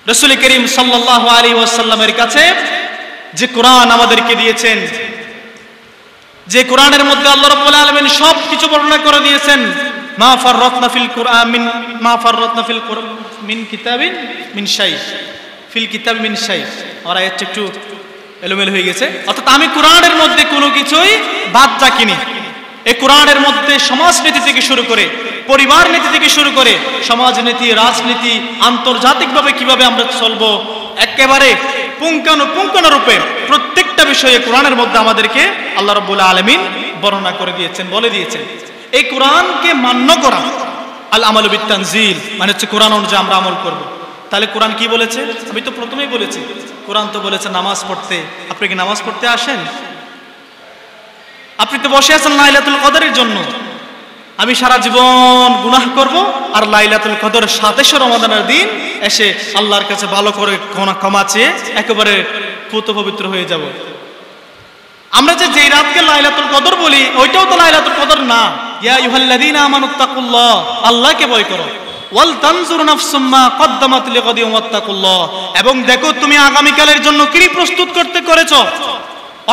রাসূল করিম সাল্লাল্লাহু আলাইহি ওয়াসাল্লামের কাছে যে কোরআন আমাদেরকে দিয়েছেন, যে কোরআনের মধ্যে আল্লাহ রাব্বুল আলামিন সব কিছু বর্ণনা করে দিয়েছেন, মা ফাররাতনা ফিল কুরআন মিন কিতাবিন মিন শাই, ফিল কিতাব মিন শাই। আর আয়াতটা একটু এলোমেলো হয়ে গেছে। অর্থাৎ আমি কোরআনের মধ্যে কোনো কিছুই বাদ রাখিনি। এই কোরআনের মধ্যে সমাজনীতি থেকে শুরু করে, পরিবার নীতি থেকে শুরু করে, সমাজনীতি, রাজনীতি, আন্তর্জাতিকভাবে কিভাবে আমরা চলবো, একেবারে পুঙ্খানুপুঙ্খানুরূপে প্রত্যেকটা বিষয়ে কোরআনের মধ্যে আমাদেরকে আল্লাহ রাব্বুল আলামিন বর্ণনা করে দিয়েছেন, বলে দিয়েছেন। এই কোরআনকে মান্য করা, আল আমালু বিত তানজিল, মানে হচ্ছে কোরআন অনুযায়ী আমরা আমল করব। তাহলে কোরআন কি বলেছে? আমি তো প্রথমেই বলেছি, কোরআন তো বলেছে নামাজ পড়তে। আপনি কি নামাজ পড়তে আসেন? আপনি তো বসে আছেন লাইলাতুল কদরের জন্য। আমি সারা জীবন গুনাহ করব, আর লাইলাতুল কদর 27 রমাদানের দিন এসে আল্লাহর কাছে ভালো করে ক্ষমা চেয়ে একেবারে পুত পবিত্র হয়ে যাব। আমরা যেই রাতকে লাইলাতুল কদর বলি, ওইটাও তো লাইলাতুল কদর না। ইয়া আইয়ুহাল্লাযীনা আমানুত্তাকুল্লাহ, আল্লাহকে ভয় করো। ওয়াল তানজুর নাফসুম মা কদ্দামাত লিগাদিন ওয়াত্তাকুল্লাহ, এবং দেখো তুমি আগামীকালের জন্য কি প্রস্তুত করেছো।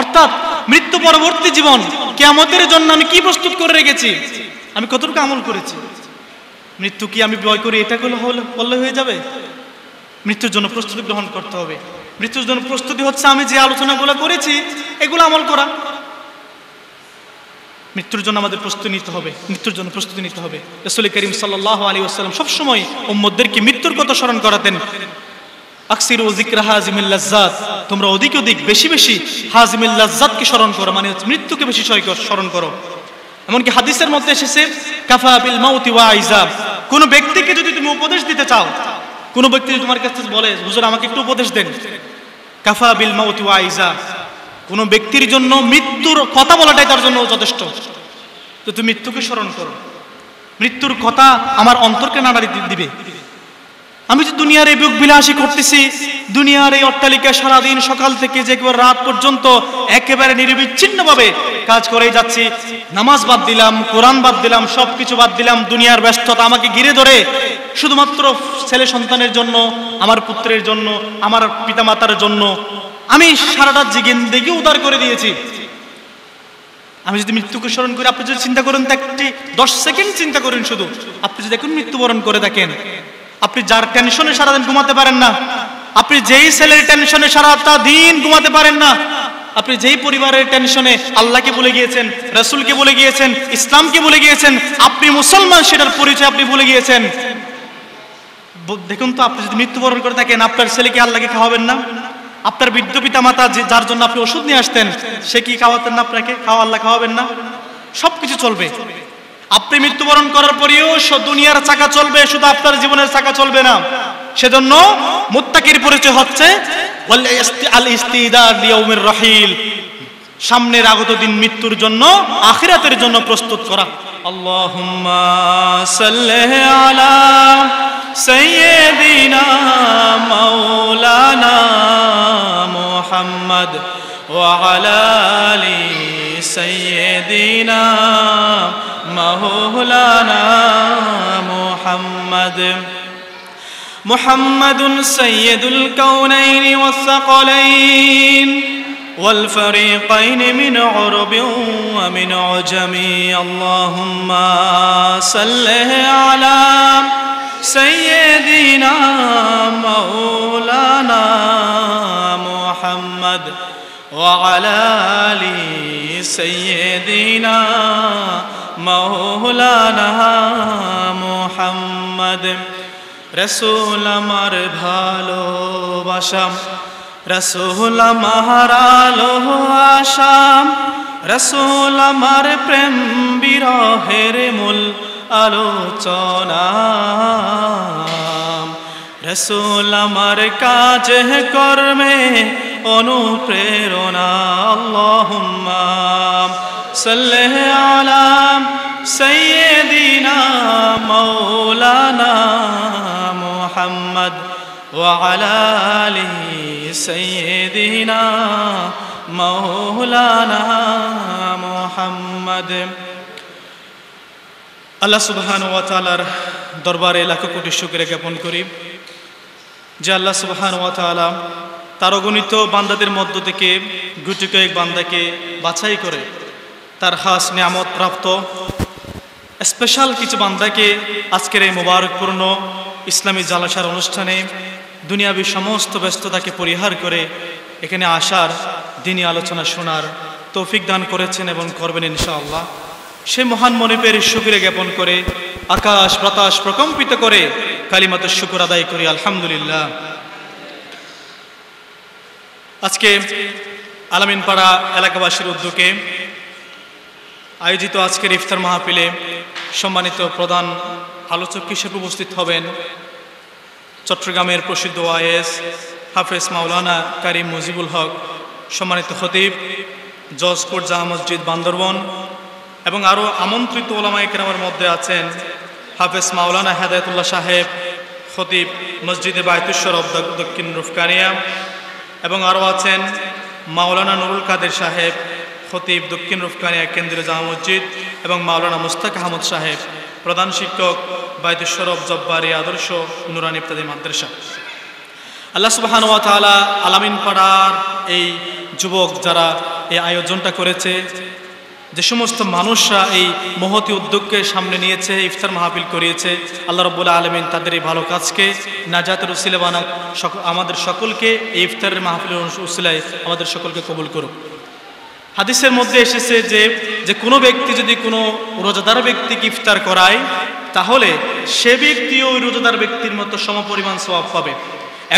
অর্থাৎ মৃত্যু পরবর্তী জীবন, কিয়ামতের জন্য আমি কি প্রস্তুত করে রেখেছি, আমি কতটুকু আমল করেছি। মৃত্যু কি আমি ভয় করি এটা বললে হয়ে যাবে? মৃত্যুর জন্য প্রস্তুতি গ্রহণ করতে হবে। মৃত্যুর জন্য প্রস্তুতি হচ্ছে আমি যে আলোচনাগুলো করেছি এগুলো আমল করা। মৃত্যুর জন্য আমাদের প্রস্তুতি নিতে হবে, মৃত্যুর জন্য প্রস্তুতি নিতে হবে। রাসূল করিম সাল্লাল্লাহু আলাইহি ওয়াসাল্লাম সবসময় উম্মতদেরকে মৃত্যুর কথা স্মরণ করাতেন। আকসিরু যিকরা হাজিমিল লাজ্জাত, তোমরা অধিক বেশি বেশি হাজিমিল লাজ্জাতকে স্মরণ করো, মানে মৃত্যুকে বেশি স্মরণ করো। এমনকি হাদিসের মধ্যে এসেছে কাফা বিল মাউতি ওয়াইজা, কোন ব্যক্তিকে যদি তুমি উপদেশ দিতে চাও, কোন ব্যক্তি যদি তোমার কাছে বলে হুজুর আমাকে একটু উপদেশ দেন, কাফা বিল মাউতি ওয়াইজা, কোন ব্যক্তির জন্য মৃত্যুর কথা বলাটাই তার জন্য যথেষ্ট। তো তুমি মৃত্যুকে স্মরণ করো। মৃত্যুর কথা আমার অন্তরকে নাড়া দিবে। আমি যে দুনিয়ার এই বুক বিলাসী করতেছি, দুনিয়ার এই অট্টালিকা সারাদিন সকাল থেকে যে একবার রাত পর্যন্ত একেবারে নিরবিচ্ছিন্নভাবে কাজ করেই যাচ্ছি, নামাজ বাদ দিলাম, কোরআন বাদ দিলাম, সবকিছু বাদ দিলাম, দুনিয়ার ব্যস্ততা আমাকে ঘিরে ধরে শুধুমাত্র ছেলে সন্তানের জন্য, আমার পুত্রের জন্য, আমার পিতামাতার জন্য আমি সারাটা জিন্দেগি উদার করে দিয়েছি। আমি যদি মৃত্যুকে স্মরণ করি, আপনি যদি চিন্তা করেন, একটি 10 সেকেন্ড চিন্তা করেন, শুধু আপনি যদি এখন মৃত্যুবরণ করে দেখেন, আপনি যার টেনশনে সারাদিন ঘুমাতে পারেন না, আপনি যেই ছেলের টেনশনে সারাটা দিন ঘুমাতে পারেন না, আপনি যেই পরিবারের টেনশনে আল্লাহকে ভুলে গিয়েছেন, রাসূলকে ভুলে গিয়েছেন, ইসলামকে ভুলে গিয়েছেন, আপনি মুসলমান সেটার পরিচয় আপনি ভুলে গিয়েছেন। দেখুন তো, আপনি যদি মৃত্যুবরণ করে থাকেন, আপনার ছেলেকে আল্লাহকে খাওয়াবেন না? আপনার বৃদ্ধ পিতা মাতা যার জন্য আপনি ওষুধ নিয়ে আসতেন, সে কি খাওয়াতেন না আপনাকে? আল্লাহ খাওয়াবেন না? সবকিছু চলবে। আপনি মৃত্যুবরণ করার পরেও দুনিয়ার চাকা চলবে, শুধু আপনার জীবনের চাকা চলবে না। সেজন্য মুত্তাকির পরিচয় হচ্ছে আল ইস্তিদাদ লিয়াউমির রাহিল, সামনের আগত দিন মৃত্যুর জন্য, আখিরাতের জন্য প্রস্তুত করা। আল্লাহুম্মা সাল্লি আলা সাইয়্যিদিনা মাওলানা মুহাম্মদ ওয়া আলা আলি সাইয়্যিদিনা مولانا محمد سيد الكونين والثقلين والفريقين من عرب ومن عجم اللهم صل على سيدنا مولانا محمد وعلى آل سيدنا মৌলানা মুহাম্মদ। রাসূল আমার ভালোবাসা, রাসূল আমার আলো আশা, রাসূল আমার প্রেম বিরহের মূল আলোচনা, রাসূল আমার কাজ কর্মে অনুপ্রেরণা। আল্লাহুম্মা সাল্লি আলা সাইয়্যিদিনা মাওলানা মুহাম্মদ ওয়া আলা আলি সাইয়্যিদিনা মাওলানা মুহাম্মদ। আল্লাহ সুবহানাহু ওয়া তাআলার দরবারে লাখ কোটি শুকরিয়া জ্ঞাপন করি। যে আল্লাহ সুবহানাহু ওয়া তাআলা তার অগণিত বান্দাদের মধ্য থেকে গুটি কয়েক বান্দাকে বাছাই করে তার খাস নিয়ামত প্রাপ্ত স্পেশাল কিছু বান্দাকে আজকের এই মোবারকপূর্ণ ইসলামী জালসার অনুষ্ঠানে দুনিয়াবী সমস্ত ব্যস্ততাকে পরিহার করে এখানে আসার দিনী আলোচনা শোনার তৌফিক দান করেছেন এবং করবেন ইনশাআল্লাহ। সে মহান মনিবের শুকরিয়া জ্ঞাপন করে আকাশ বাতাস প্রকম্পিত করে কালিমাতুশ শুকর আদায় করি আলহামদুলিল্লাহ। আজকে আলামিন পাড়া এলাকাবাসীর উদ্যোগে আয়োজিত আজকের ইফতার মাহফিলে সম্মানিত প্রধান আলোচক হিসেবে উপস্থিত হবেন চট্টগ্রামের প্রসিদ্ধ ওয়াইএস হাফেজ মাওলানা কারিম মুজিবুল হক, সম্মানিত খতিব জজপুর জামা মসজিদ বান্দরবন, এবং আরও আমন্ত্রিত ওলামায়ে কেরামের মধ্যে আছেন হাফেজ মাওলানা হেদায়েতুল্লাহ সাহেব, খতিব মসজিদে বায়তুশ শরফ দক্ষিণ রুফকানিয়া, এবং আরও আছেন মাওলানা নুরুল কাদের সাহেব, খতিব দক্ষিণ রুফকানিয়া কেন্দ্রীয় জামা মসজিদ, এবং মাওলানা মুস্তাক আহমদ সাহেব, প্রধান শিক্ষক বায়তুশ শরফ জব্বারি আদর্শ নুরানি ইফতাদি মাদ্রাসা। আল্লাহ সুবহানাহু ওয়া তাআলা আলামিন পাড়ার এই যুবক যারা এই আয়োজনটা করেছে, যে সমস্ত মানুষরা এই মহতি উদ্যোগকে সামনে নিয়েছে, ইফতার মাহফিল করিয়েছে, আল্লাহ রাব্বুল আলামিন তাদের এই ভালো কাজকে নাজাতের উসিলা বানাক, আমাদের সকলকে এই ইফতারের মাহফিলের উসিলায় আমাদের সকলকে কবুল করুক। হাদিসের মধ্যে এসেছে যে কোনো ব্যক্তি যদি কোনো রোজাদার ব্যক্তিকে ইফতার করায় তাহলে সে ব্যক্তিও ওই রোজাদার ব্যক্তির মতো সমপরিমাণ সওয়াব পাবে।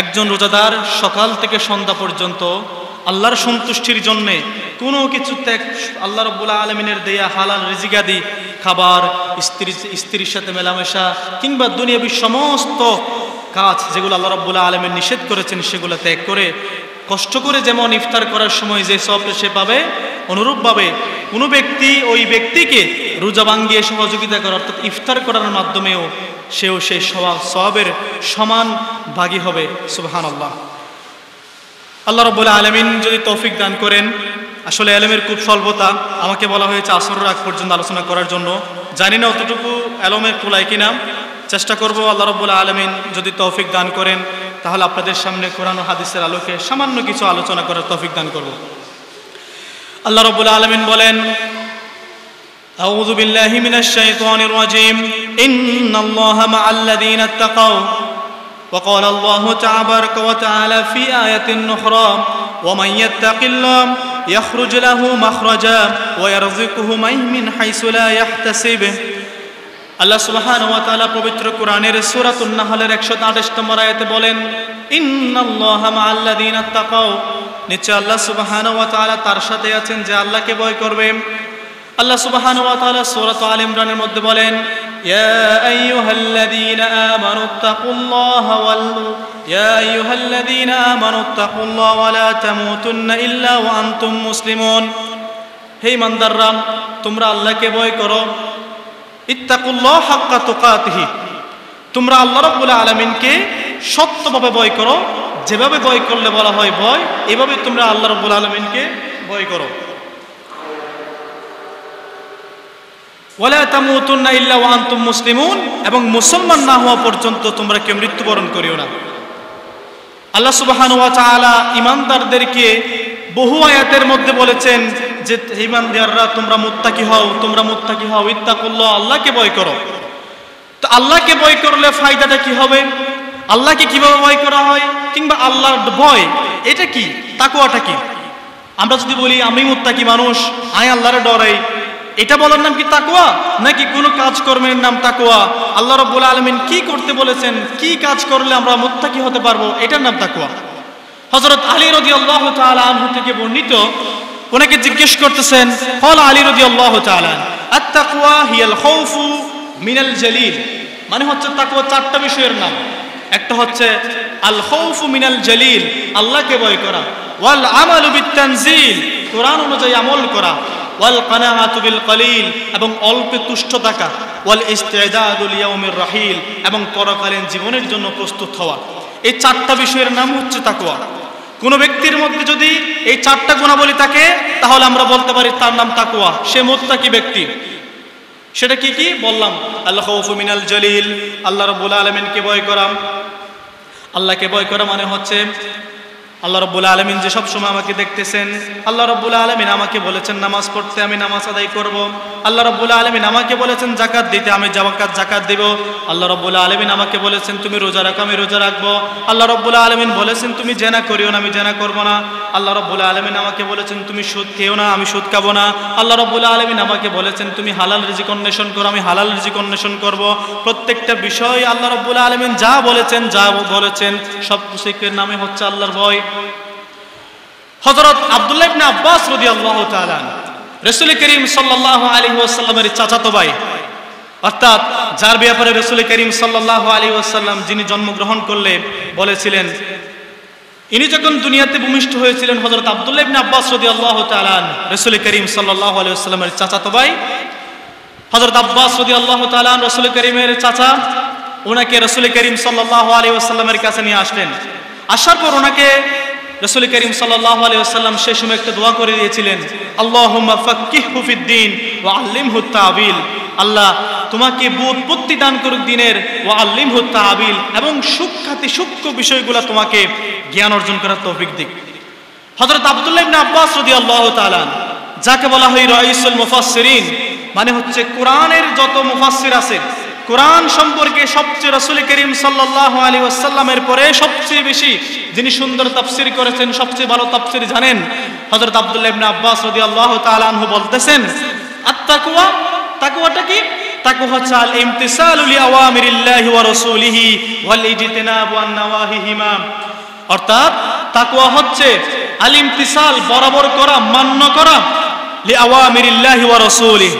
একজন রোজাদার সকাল থেকে সন্ধ্যা পর্যন্ত আল্লাহর সন্তুষ্টির জন্যে কোনো কিছু ত্যাগ, আল্লাহ রাব্বুল আলামিনের দেয়া হালাল রিজিকাদি খাবার, স্ত্রীর সাথে মেলামেশা কিংবা দুনিয়াবী সমস্ত কাজ যেগুলো আল্লাহ রাব্বুল আলামিন নিষেধ করেছেন সেগুলো ত্যাগ করে কষ্ট করে যেমন ইফতার করার সময় যে সওয়াবটা সে পাবে, অনুরূপভাবে কোনো ব্যক্তি ওই ব্যক্তিকে রোজা ভাঙ্গিয়ে সহযোগিতা করে অর্থাৎ ইফতার করার মাধ্যমেও সেও সেই সওয়াবের সমান ভাগী হবে। সুবহানাল্লাহ। আল্লাহ রাব্বুল আলামিন যদি তৌফিক দান করেন, আসলে এলেমের খুব স্বল্পতা, আমাকে বলা হয়েছে আসরের আগ পর্যন্ত আলোচনা করার জন্য, জানি না অতটুকু এলমে কুলায় কিনা, চেষ্টা করব আল্লাহ রাব্বুল আলামিন যদি তৌফিক দান করেন তাহলে আপনাদের সামনে কোরআন ও হাদিসের আলোকে সামান্য কিছু আলোচনা করার তৌফিক দান করব। আল্লাহ রাব্বুল আলামিন বলেন, আউযু বিল্লাহি মিনাশ শাইতানির রাজীম, ইন্নাল্লাহা মা'আল্লাযীনা ইত্তাকাও وقال الله تبارك وتعالى في آية أخرى ومن يتق الله يخرج له مخرجا ويرزقه من حيث لا يحتسب। আল্লাহ সুবহানাহু ওয়া তাআলা পবিত্র কোরআনের সূরাতুন নাহলের 128 নম্বর আয়াতে বলেন, ইন্নাল্লাহা মা'আল্লাযীনা ইত্তাকাও, নিশ্চয় আল্লাহ সুবহানাহু ওয়া তাআলা তার সাথে আছেন যে আল্লাহকে ভয় করবে। আল্লাহ সুবহানাহু ওয়া তাআলা সূরা আলে ইমরানের মধ্যে বলেন, ইয়া আইয়ুহাল্লাযীনা আমানু তাকুল্লাহ ওয়া লা তামুতুন্না ইল্লা ওয়া আনতুম মুসলিমুন। হে ইমানদাররা, তোমরা আল্লাহকে ভয় করো, ইত্তাকুল্লাহ হাক্কা তুকাতিহি, তোমরা আল্লাহ রাব্বুল আলামিনকে সত্যভাবে ভয় করো, যেভাবে ভয় করলে বলা হয় ভয়, এভাবে তোমরা আল্লাহ রাব্বুল আলামিনকে ভয় করো। ওয়ালা তামুতুন্না ইল্লা ওয়া আনতুম মুসলিমুন, এবং মুসলমান না হওয়া পর্যন্ত তোমরা কেউ মৃত্যুবরণ করিও না। আল্লাহ সুবহানাহু ওয়া তাআলা ঈমানদারদেরকে বহু আয়াতের মধ্যে বলেছেন যে ঈমানদাররা তোমরা মুত্তাকি হও, তোমরা মুত্তাকি হও, ইত্তাকুল্লাহ, আল্লাহকে ভয় করো। তো আল্লাহকে ভয় করলে ফায়দাটা কি হবে? আল্লাহকে কিভাবে ভয় করা হয়, কিংবা আল্লাহর ভয় এটা কি, তাকওয়াটা কি? আমরা যদি বলি আমি মুত্তাকি মানুষ, আমি আল্লাহর ডরাই, এটা বলার নাম কি তাকওয়া, নাকি কোনো কাজকর্মের নাম তাকওয়া? আল্লাহ রাব্বুল আলামিন কি করতে বলেছেন, কি কাজ করলে আমরা মুত্তাকি হতে পারবো, এটার নাম তাকওয়া। হযরত আলী রাদিয়াল্লাহু তাআলা আনহু থেকে বর্ণিত, ওনাকে জিজ্ঞেস করতেছেন, ক্বালা আলী রাদিয়াল্লাহু তাআলা, আত-তাকওয়া হিয়াল খাউফু মিনাল জালিল, মানে হচ্ছে তাকওয়া চারটা বিষয়ের নাম। একটা হচ্ছে আল খাউফু মিনাল জালিল, আল্লাহকে ভয় করা, ওয়াল আমালু বিত-তানজিল, কোরআন অনুযায়ী আমল করা, ওয়াল কানাআতু বিল কলিল, এবং অল্পে তুষ্ট থাকা, ওয়াল ইস্তিদাদু লিয়াউমির রাহিল, এবং পরকালীন জীবনের জন্য প্রস্তুত হওয়া। এই চারটা বিষয়ের নাম হচ্ছে তাকওয়া। কোনো ব্যক্তির মধ্যে যদি এই চারটা গুণাবলী থাকে তাহলে আমরা বলতে পারি তার নাম তাকওয়া, সে মুত্তাকি ব্যক্তি। সেটা কি কি বললাম? আল খাউফু মিনাল জালিল, আল্লাহ রাব্বুল আলামিনকে ভয় করা, আল্লাহকে ভয় করা মানে হচ্ছে আল্লাহ রাব্বুল আলামিন যে সব সময় আমাকে দেখতেছেন, আল্লাহ রাব্বুল আলামিন আমাকে বলেছেন নামাজ পড়তে, আমি নামাজ আদায় করব। আল্লাহ রাব্বুল আলামিন আমাকে বলেছেন যাকাত দিতে, আমি যাকাত দেব। আল্লাহ রাব্বুল আলামিন আমাকে বলেছেন তুমি রোজা রাখো, আমি রোজা রাখবো। আল্লাহ রাব্বুল আলামিন বলেছেন তুমি জেনা করিও না, আমি জেনা করব না। আল্লাহ রাব্বুল আলামিন আমাকে বলেছেন তুমি সুদ খেও না, আমি সুদ খাবো না। আল্লাহ রাব্বুল আলামিন আমাকে বলেছেন তুমি হালাল রিজিক অন্বেষণ করো, আমি হালাল রিজিক অন্বেষণ করব। প্রত্যেকটা বিষয় আল্লাহ রাব্বুল আলামিন যা বলেছেন সব কিছুর নামে হচ্ছে আল্লাহর ভয়। হযরত আব্দুল্লাহ ইবনে আব্বাস রাদিয়াল্লাহু তাআলা রাসূল করিম সাল্লাল্লাহু আলাইহি ওয়াসাল্লামের চাচাতো ভাই, অর্থাৎ যার ব্যাপারে রাসূল করিম সাল্লাল্লাহু আলাইহি ওয়াসাল্লাম যিনি জন্মগ্রহণ করলে বলেছিলেন, ইনি যখন দুনিয়াতে ভূমিষ্ঠ হয়েছিলেন হযরত আব্দুল্লাহ ইবনে আব্বাস রাদিয়াল্লাহু তাআলা রাসূল করিম সাল্লাল্লাহু আলাইহি ওয়াসাল্লামের চাচাতো ভাই। হযরত আব্বাস রাদিয়াল্লাহু তাআলা রাসূল করিমের চাচা, ওনাকে রাসূল করিম সাল্লাল্লাহু আলাইহি ওয়াসাল্লামের কাছে নিয়ে আসলেন। আসার পর ওনাকে রাসূল করিম সাল্লাল্লাহু আলাইহি ওয়াসাল্লাম সেই সময় একটা দোয়া করে দিয়েছিলেন, আল্লাহুম্মা ফাক্কিহহু ফিদ্দীন ওয়া আল্লিমহু তা'বীল। আল্লাহ তোমাকে বুদ্ধি দান করুক দিনের, ওয়া আল্লিমহু তা'বীল, এবং সূক্ষ্ম বিষয়গুলো তোমাকে জ্ঞান অর্জন করার তৌফিক দিক। হযরত আব্দুল্লাহ ইবনে আব্বাস রাদিয়াল্লাহু তাআলা, যাকে বলা হয় রাইসুল মুফাসসিরিন, মানে হচ্ছে কোরআনের যত মুফাসসির আছে, কোরআন সম্পর্কে সবচেয়ে রাসূল করিম সাল্লাল্লাহু আলাইহি ওয়াসাল্লামের পরে সবচেয়ে বেশি যিনি সুন্দর তাফসীর করেছেন, সবচেয়ে ভালো তাফসীর জানেন, হযরত আব্দুল্লাহ ইবনে আব্বাস রাদিয়াল্লাহু তাআলা আনহু বলতেছেন, আত-তাকওয়া, তাকওয়াটা কি? তাকওয়া হচ্ছে আল ইমতিসালু লিআওয়ামিরিল্লাহি ওয়া রাসূলিহি ওয়াল ইজতিনাবু আন নাওয়াহিহিমা। অর্থাৎ তাকওয়া হচ্ছে আল ইমতিসাল, বরাবর করা, মান্য করা, লিআওয়ামিরিল্লাহি ওয়া রাসূলিহি,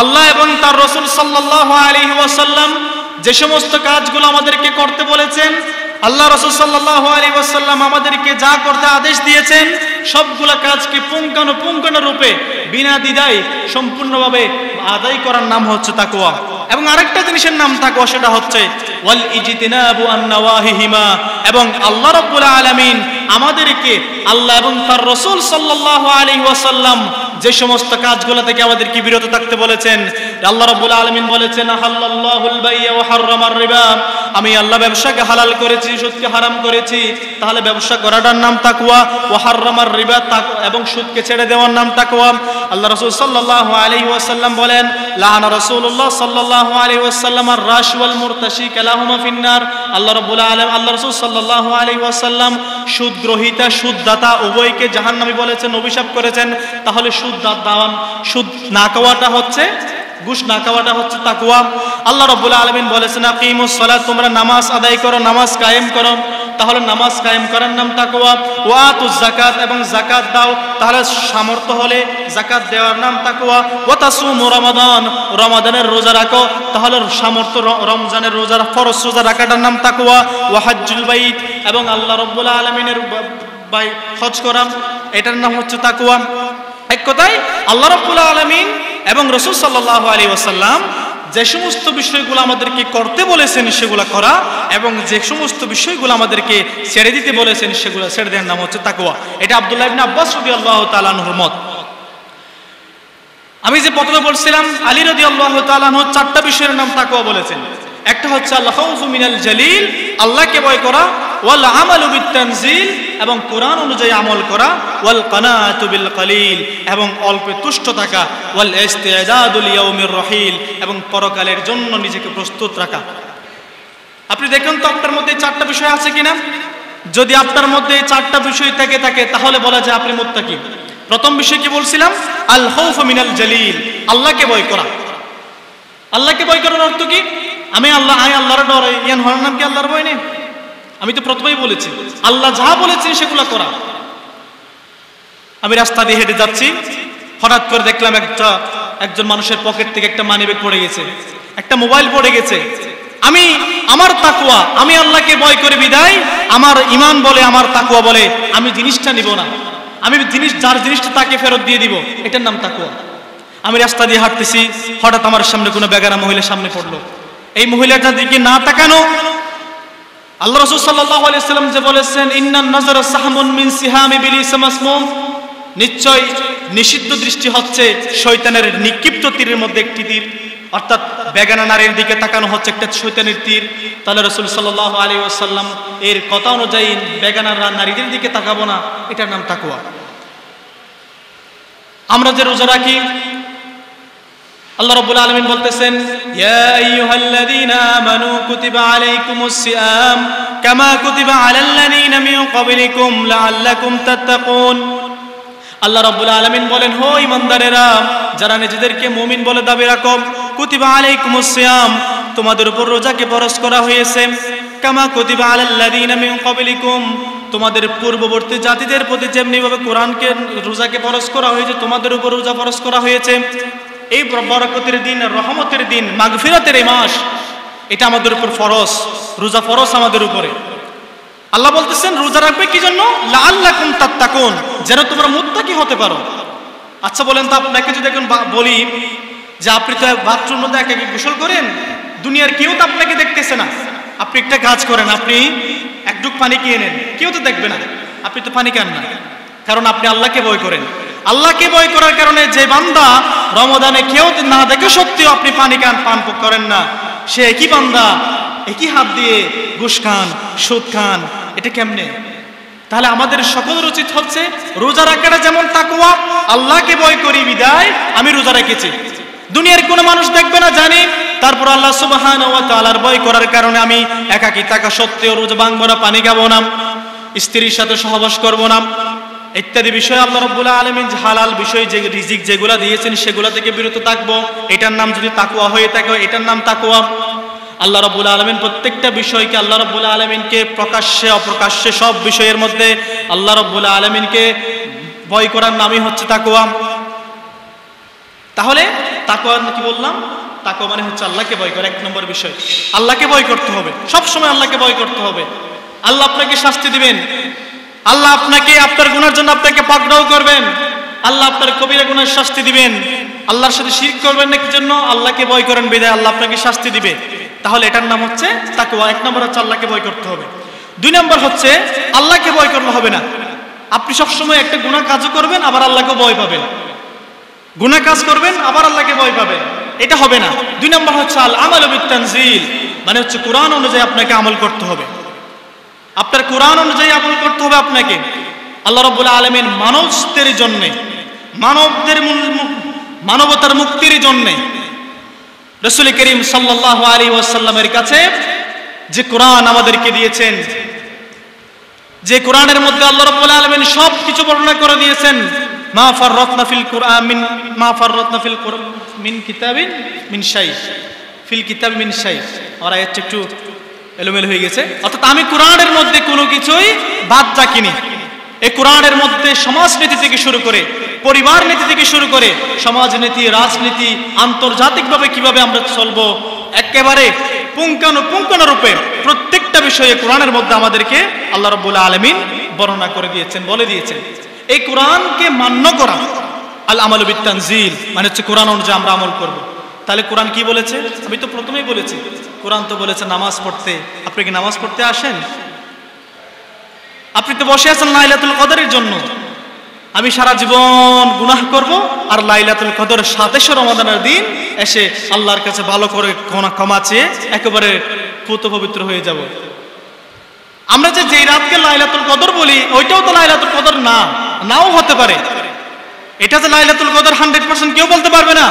আল্লাহ এবং তার রাসূল সাল্লাল্লাহু আলাইহি ওয়াসাল্লাম যে সমস্ত কাজগুলো আমাদেরকে করতে বলেছেন, আল্লাহ রাসূল সাল্লাল্লাহু আলাইহি ওয়াসাল্লাম আমাদেরকে যা করতে আদেশ দিয়েছেন, সবগুলা কাজকে পুঙ্খানুপুঙ্খ রূপে বিনা দ্বিধায় সম্পূর্ণভাবে আদায় করার নাম হচ্ছে তাকওয়া। এবং আরেকটা জিনিসের নাম তাকওয়া, সেটা হচ্ছে ওয়াল ইজতিনাবু আন নাওয়াহিহিমা, এবং আল্লাহ রাব্বুল আলামিন আমাদেরকে, আল্লাহ এবং তার রাসূল সাল্লাল্লাহু আলাইহি ওয়াসাল্লাম যে সমস্ত কাজগুলো থেকে আমাদেরকে বিরত থাকতে বলেছেন। আল্লাহ রাব্বুল আলামিন বলেছেন, আহাল্লাল্লাহুল বাই'a ওয়া হাররামার রিবা, আমি আল্লাহ ব্যবসাকে হালাল করেছি, সুদকে হারাম করেছি। তাহলে ব্যবসা করাটার নাম তাকওয়া। ওয়া হাররামার রিবা, এবং সুদকে ছেড়ে দেওয়ার নাম তাকওয়া। আল্লাহ রাসূল সাল্লাল্লাহু আলাইহি ওয়াসাল্লাম বলেন, লাআনা রাসূলুল্লাহ সাল্লাল্লাহু আলাইহি ওয়াসাল্লাম আর-রাশ ওয়াল মুরতাশি কালাহুমা ফিন্নার। আল্লাহ রাব্বুল আলামিন, আল্লাহ রাসূল সাল্লাল্লাহু আলাইহি ওয়াসাল্লাম সুদ গ্রহীতা, সুদদাতা উভয়কে জাহান্নামী বলেছেন, অভিশাপ করেছেন। তাহলে সুদ না খাওয়াটা হচ্ছে, ঘুষ না খাওয়াটা হচ্ছে তাকওয়া। আল্লাহ রাব্বুল আলামিন বলেছেন, আকিমুস সালাত, তোমরা নামাজ আদায় করো, নামাজ কায়েম করো। তাহলে নামাজ কায়েম করার নাম তাকওয়া। ওয়া আতুজ যাকাত, এবং যাকাত দাও, তাহলে সামর্থ্য হলে যাকাত দেওয়ার নাম তাকওয়া। ওয়া তাসুমু রমাদান, রমাদানের রোজা রাখো, তাহলে সামর্থ্য রমজানের রোজা, ফরজ রোজা রাখাটার নাম তাকওয়া। ওয়া হজ্জুল বাইত, এবং আল্লাহ রাব্বুল আলামিনের হজ করা, এটার নাম হচ্ছে তাকওয়া। এক কথায় আল্লাহ রাব্বুল আলামিন এবং রাসূল সাল্লাল্লাহু আলাইহি ওয়াসাল্লাম যে সমস্ত বিষয়গুলো আমাদেরকে করতে বলেছেন সেগুলো করা, এবং যে সমস্ত বিষয়গুলো আমাদেরকে ছেড়ে দিতে বলেছেন সেগুলো ছেড়ে দেওয়ার নাম হচ্ছে তাকওয়া। এটা আব্দুল্লাহ ইবনে আব্বাস রাদিয়াল্লাহু তাআলা আনহুর মত। আমি যে প্রথমে বলছিলাম, আলী রাদিয়াল্লাহু তাআলা আনহু চারটা বিষয়ের নাম তাকওয়া বলেছেন। একটা হচ্ছে আল খাউফু মিনাল জালিল, আল্লাহকে ভয় করা, ওয়াল আমালু বিত-তানজিল, এবং কোরআন অনুযায়ী আমল করা, ওয়াল কানাতু বিল কালিল, এবং অল্পে তুষ্ট থাকা, ওয়াল ইস্তিদাদু লিয়াউমির রহিল, এবং পরকালের জন্য নিজেকে প্রস্তুত রাখা। আপনি দেখুন তো আপনার মধ্যে চারটা বিষয় আছে কিনা। যদি আপনার মধ্যে চারটা বিষয় থাকে তাহলে বলা যায় আপনি মুত্তাকি। প্রথম বিষয় কি বলছিলাম? আল খাউফু মিনাল জালিল, আল্লাহকে ভয় করা। আল্লাহকে ভয় করার অর্থ কি? আমি আল্লাহর ডর, ইয়ান হওয়ার নাম কি আল্লাহর ভয় নেই? আমি তো প্রথমেই বলেছি আল্লাহ যা বলেছেন সেগুলো করা। আমি রাস্তা দিয়ে হেঁটে যাচ্ছি, হঠাৎ করে দেখলাম একজন মানুষের পকেট থেকে একটা মানিব্যাগ পড়ে গেছে, একটা মোবাইল পড়ে গেছে। আমার তাকওয়া, আমি আল্লাহকে ভয় করে বিদায়, আমার ঈমান বলে, আমার তাকওয়া বলে আমি জিনিসটা নিব না, আমি যার জিনিসটা তাকে ফেরত দিয়ে দিব, এটার নাম তাকওয়া। আমি রাস্তা দিয়ে হাঁটতেছি, হঠাৎ আমার সামনে কোনো বেগানা মহিলা সামনে পড়লো। এই মহিলাটা দিকে না তাকানো, আল্লাহ রাসূল সাল্লাল্লাহু আলাইহি ওয়াসাল্লাম যে বলেছেন, ইন্নান নাযারা সাহমুন মিন সিহামি বিলিস মাসমুম, নিশ্চয় নিষিদ্ধ দৃষ্টি হচ্ছে শয়তানের নিক্ষিপ্ত তীরের মধ্যে একটি তীর। অর্থাৎ বেগানা নারীর দিকে তাকানো হচ্ছে একটা শয়তানের তীর, তাহলে রাসূল সাল্লাল্লাহু আলাইহি ওয়াসাল্লাম এর কথা অনুযায়ী বেগানা নারীদের দিকে তাকাবো না, এটার নাম তাকওয়া। আমরা যে রোজা রাখি, আল্লাহ রাব্বুল আলামিন বলতেছেন, ইয়া আইয়ুহাল্লাযীনা আমানু কুতিবা আলাইকুমুস সিয়াম কামা কুতিবা আলাল্লাযীনা মিন ক্বাবলিকুম লাআল্লাকুম তাত্তাকুন। আল্লাহ রাব্বুল আলামিন বলেন, হো ঈমানদারেরা, যারা নিজেদেরকে মুমিন বলে দাবি রাখো, কুতিবা আলাইকুমুস সিয়াম, তোমাদের উপর রোজাকে ফরজ করা হয়েছে, কামা কুতিবা আলাল্লাযীনা মিন ক্বাবলিকুম, তোমাদের পূর্ববর্তী জাতিদের প্রতি যেমনি ভাবে কোরআনকে রোজাকে ফরজ করা হয়েছে, তোমাদের উপর রোজা ফরজ করা হয়েছে। এই বরকতের দিন, রহমতের দিন, মাগফিরাতের এই মাস, এটা আমাদের উপর ফরজ, রোজা ফরজ আমাদের উপরে। আল্লাহ বলতেছেন রোজা রাখবে কি জন্য? লাআল্লাকুম তাত্তাকুন, যেন তোমরা মুত্তাকি হতে পারো। আচ্ছা বলেন তো, আপনাকে যদি এখন বলি যে আপনি তো বাথরুমের মধ্যে একা একা গোসল করেন, দুনিয়ার কেউ তো আপনাকে দেখতেছে না, আপনি একটা কাজ করেন, আপনি এক ডুব পানি কিনে নেন, কেউ তো দেখবে না, আপনি তো পানি খান না, কারণ আপনি আল্লাহকে ভয় করেন। আল্লাহকে ভয় করার কারণে যে বান্দা রমাদানে কেউ না দেখে সত্যিও আপনি পানি পান করেন না, সে একই বান্দা একই হাত দিয়ে ঘুষ খান, সুদ খান, এটা কেমনে? তাহলে আমাদের সকলের উচিত হচ্ছে রোজা রাখাটা যেমন তাকওয়া, আল্লাহকে ভয় করি বিদায় আমি রোজা রেখেছি, দুনিয়ার কোনো মানুষ দেখবে না জানি, তারপর আল্লাহ সুবহানাহু ওয়া তাআলার ভয় করার কারণে আমি একাকী থাকা সত্ত্বেও রোজা ভাঙবো না, পানি খাবো না, স্ত্রীর সাথে সহবাস করবো না, ইত্যাদি বিষয় আল্লাহ রাব্বুল আলামিন হালাল বিষয় যে রিজিক যেগুলা দিয়েছেন সেগুলা থেকে বিরত থাকবো, এটার নাম যদি তাকওয়া হয়ে থাকে, এটার নাম তাকওয়া। আল্লাহ রাব্বুল আলামিন প্রত্যেকটা বিষয়কে, আল্লাহ রাব্বুল আলামিনকে প্রকাশ্যে অপ্রকাশ্যে সব বিষয়ের মধ্যে আল্লাহ রাব্বুল আলামিনকে ভয় করার নামই হচ্ছে তাকওয়া। তাহলে তাকওয়া কি বললাম? তাকওয়া মানে হচ্ছে আল্লাহকে ভয় করা। এক নম্বর বিষয়, আল্লাহকে ভয় করতে হবে, সব সময় আল্লাহকে ভয় করতে হবে। আল্লাহ আপনাকে শাস্তি দিবেন, আল্লাহ আপনাকে আপনার গুনার জন্য আপনাকে পাকড়াও করবেন, আল্লাহ আপনার কবিরা গুনার শাস্তি দিবেন। আল্লাহর সাথে শিরক করবেন না, কি জন্য? আল্লাহকে ভয় করেন বিধায় আল্লাহ আপনাকে শাস্তি দিবে। তাহলে এটার নাম হচ্ছে তাকওয়া। এক নম্বর হচ্ছে আল্লাহকে ভয় করতে হবে। দুই নম্বর হচ্ছে আল্লাহকে ভয় করলে হবে না, আপনি সবসময় একটা গুনাহ কাজও করবেন আবার আল্লাহকে ভয় পাবেন, গুনাহ কাজ করবেন আবার আল্লাহকে ভয় পাবেন, এটা হবে না। দুই নম্বর হচ্ছে আল আমালু বিত-তানজিল, মানে হচ্ছে কোরআন অনুযায়ী আপনাকে আমল করতে হবে, আপনার কোরআন অনুযায়ী আমল করতে হবে আপনাকে। আল্লাহ রাব্বুল আলামিন মানবদের জন্য, মানবতার মুক্তির জন্য রাসূল করিম সাল্লাল্লাহু আলাইহি ওয়াসাল্লামের কাছে যে কোরআন আমাদেরকে দিয়েছেন, যে কোরআনের মধ্যে আল্লাহ রাব্বুল আলামিন সব কিছু বর্ণনা করে দিয়েছেন, মা ফাররাতনা ফিল কুরআন মিন কিতাবিন মিন শাই, ফিল কিতাব মিন শাই। আর আয়াতটা একটু এলোমেলো হয়ে গেছে, অর্থাৎ আমি কোরআনের মধ্যে কোনো কিছুই বাদ রাখিনি। এই কোরআনের মধ্যে সমাজনীতি থেকে শুরু করে, পরিবার নীতি থেকে শুরু করে, সমাজনীতি, রাজনীতি, আন্তর্জাতিকভাবে কিভাবে আমরা চলবো, একেবারে পুঙ্খানুপুঙ্খানুরূপে প্রত্যেকটা বিষয়ে কোরআনের মধ্যে আমাদেরকে আল্লাহ রাব্বুল আলামিন বর্ণনা করে দিয়েছেন, বলে দিয়েছেন। এই কোরআনকে মান্য করা, আল আমালু বিত-তানজিল, মানে হচ্ছে কোরআন অনুযায়ী আমরা আমল করব। তাহলে কোরআন কি বলেছে? আমি তো প্রথমেই বলেছি, কোরআন তো বলেছে নামাজ পড়তে। আপনি কি নামাজ পড়তে আসেন? আপনি তো বসে আছেন লাইলাতুল কদরের জন্য। আমি সারা জীবন গুনাহ করব আর লাইলাতুল কদর 27 রমাদানের দিন এসে আল্লাহর কাছে ভালো করে ক্ষমা চেয়ে একেবারে পুত পবিত্র হয়ে যাব। আমরা যে রাতকে লাইলাতুল কদর বলি, ওইটাও তো লাইলাতুল কদর নাও হতে পারে। এটা যে লাইলাতুল কদর 100% কেউ বলতে পারবে না।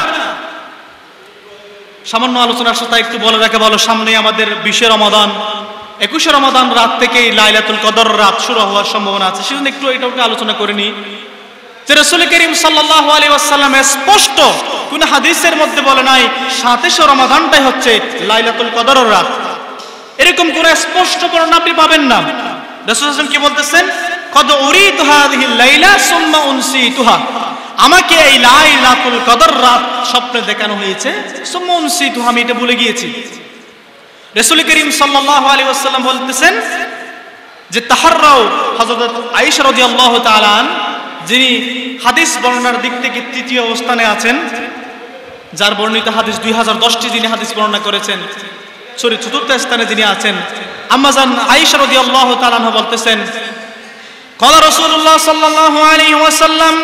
সামান্য আলোচনার সাথে একটু বলে রাখা ভালো, সামনে আমাদের 20 রমাদান, 21 রমাদান রাত থেকেই লাইলাতুল কদর রাত শুরু হওয়ার সম্ভাবনা আছে। সেজন্য একটু এটাকে আলোচনা করে নিই যে রাসূল করিম সাল্লাল্লাহু আলাইহি ওয়াসাল্লাম স্পষ্ট কোন হাদিসের মধ্যে বলে নাই 27 রমাদানটাই হচ্ছে লাইলাতুল কদরের রাত, এরকম কোন স্পষ্ট বর্ণনা আপনি পাবেন না। রাসূল সাল্লাল্লাহু আলাইহি ওয়াসাল্লাম কি বলতেছেন? কদ উরিদু হাযিহিল লাইলা সুম্মা উনসিতুহা, আমাকে এই লাইলাতুল কদর রাত স্বপ্নে দেখানো হয়েছে, সুম্মা উনসিতুহা, আমি এটা ভুলে গিয়েছি। রাসূল করিম সাল্লাল্লাহু আলাইহি ওয়াসাল্লাম বলতেছেন যে তাহাররাও, হযরত আয়েশা রাদিয়াল্লাহু তাআলা আনহা, যিনি হাদিস বর্ণনার দিক থেকে তৃতীয় অবস্থানে আছেন, যার বর্ণিত হাদিস 2010টি যিনি হাদিস বর্ণনা করেছেন, চতুর্থ স্থানে যিনি আছেন, আম্মাজান আয়েশা রাদিয়াল্লাহু তাআলা আনহা বলতেছেন, ক্বালা রাসূলুল্লাহ সাল্লাল্লাহু আলাইহি ওয়াসাল্লাম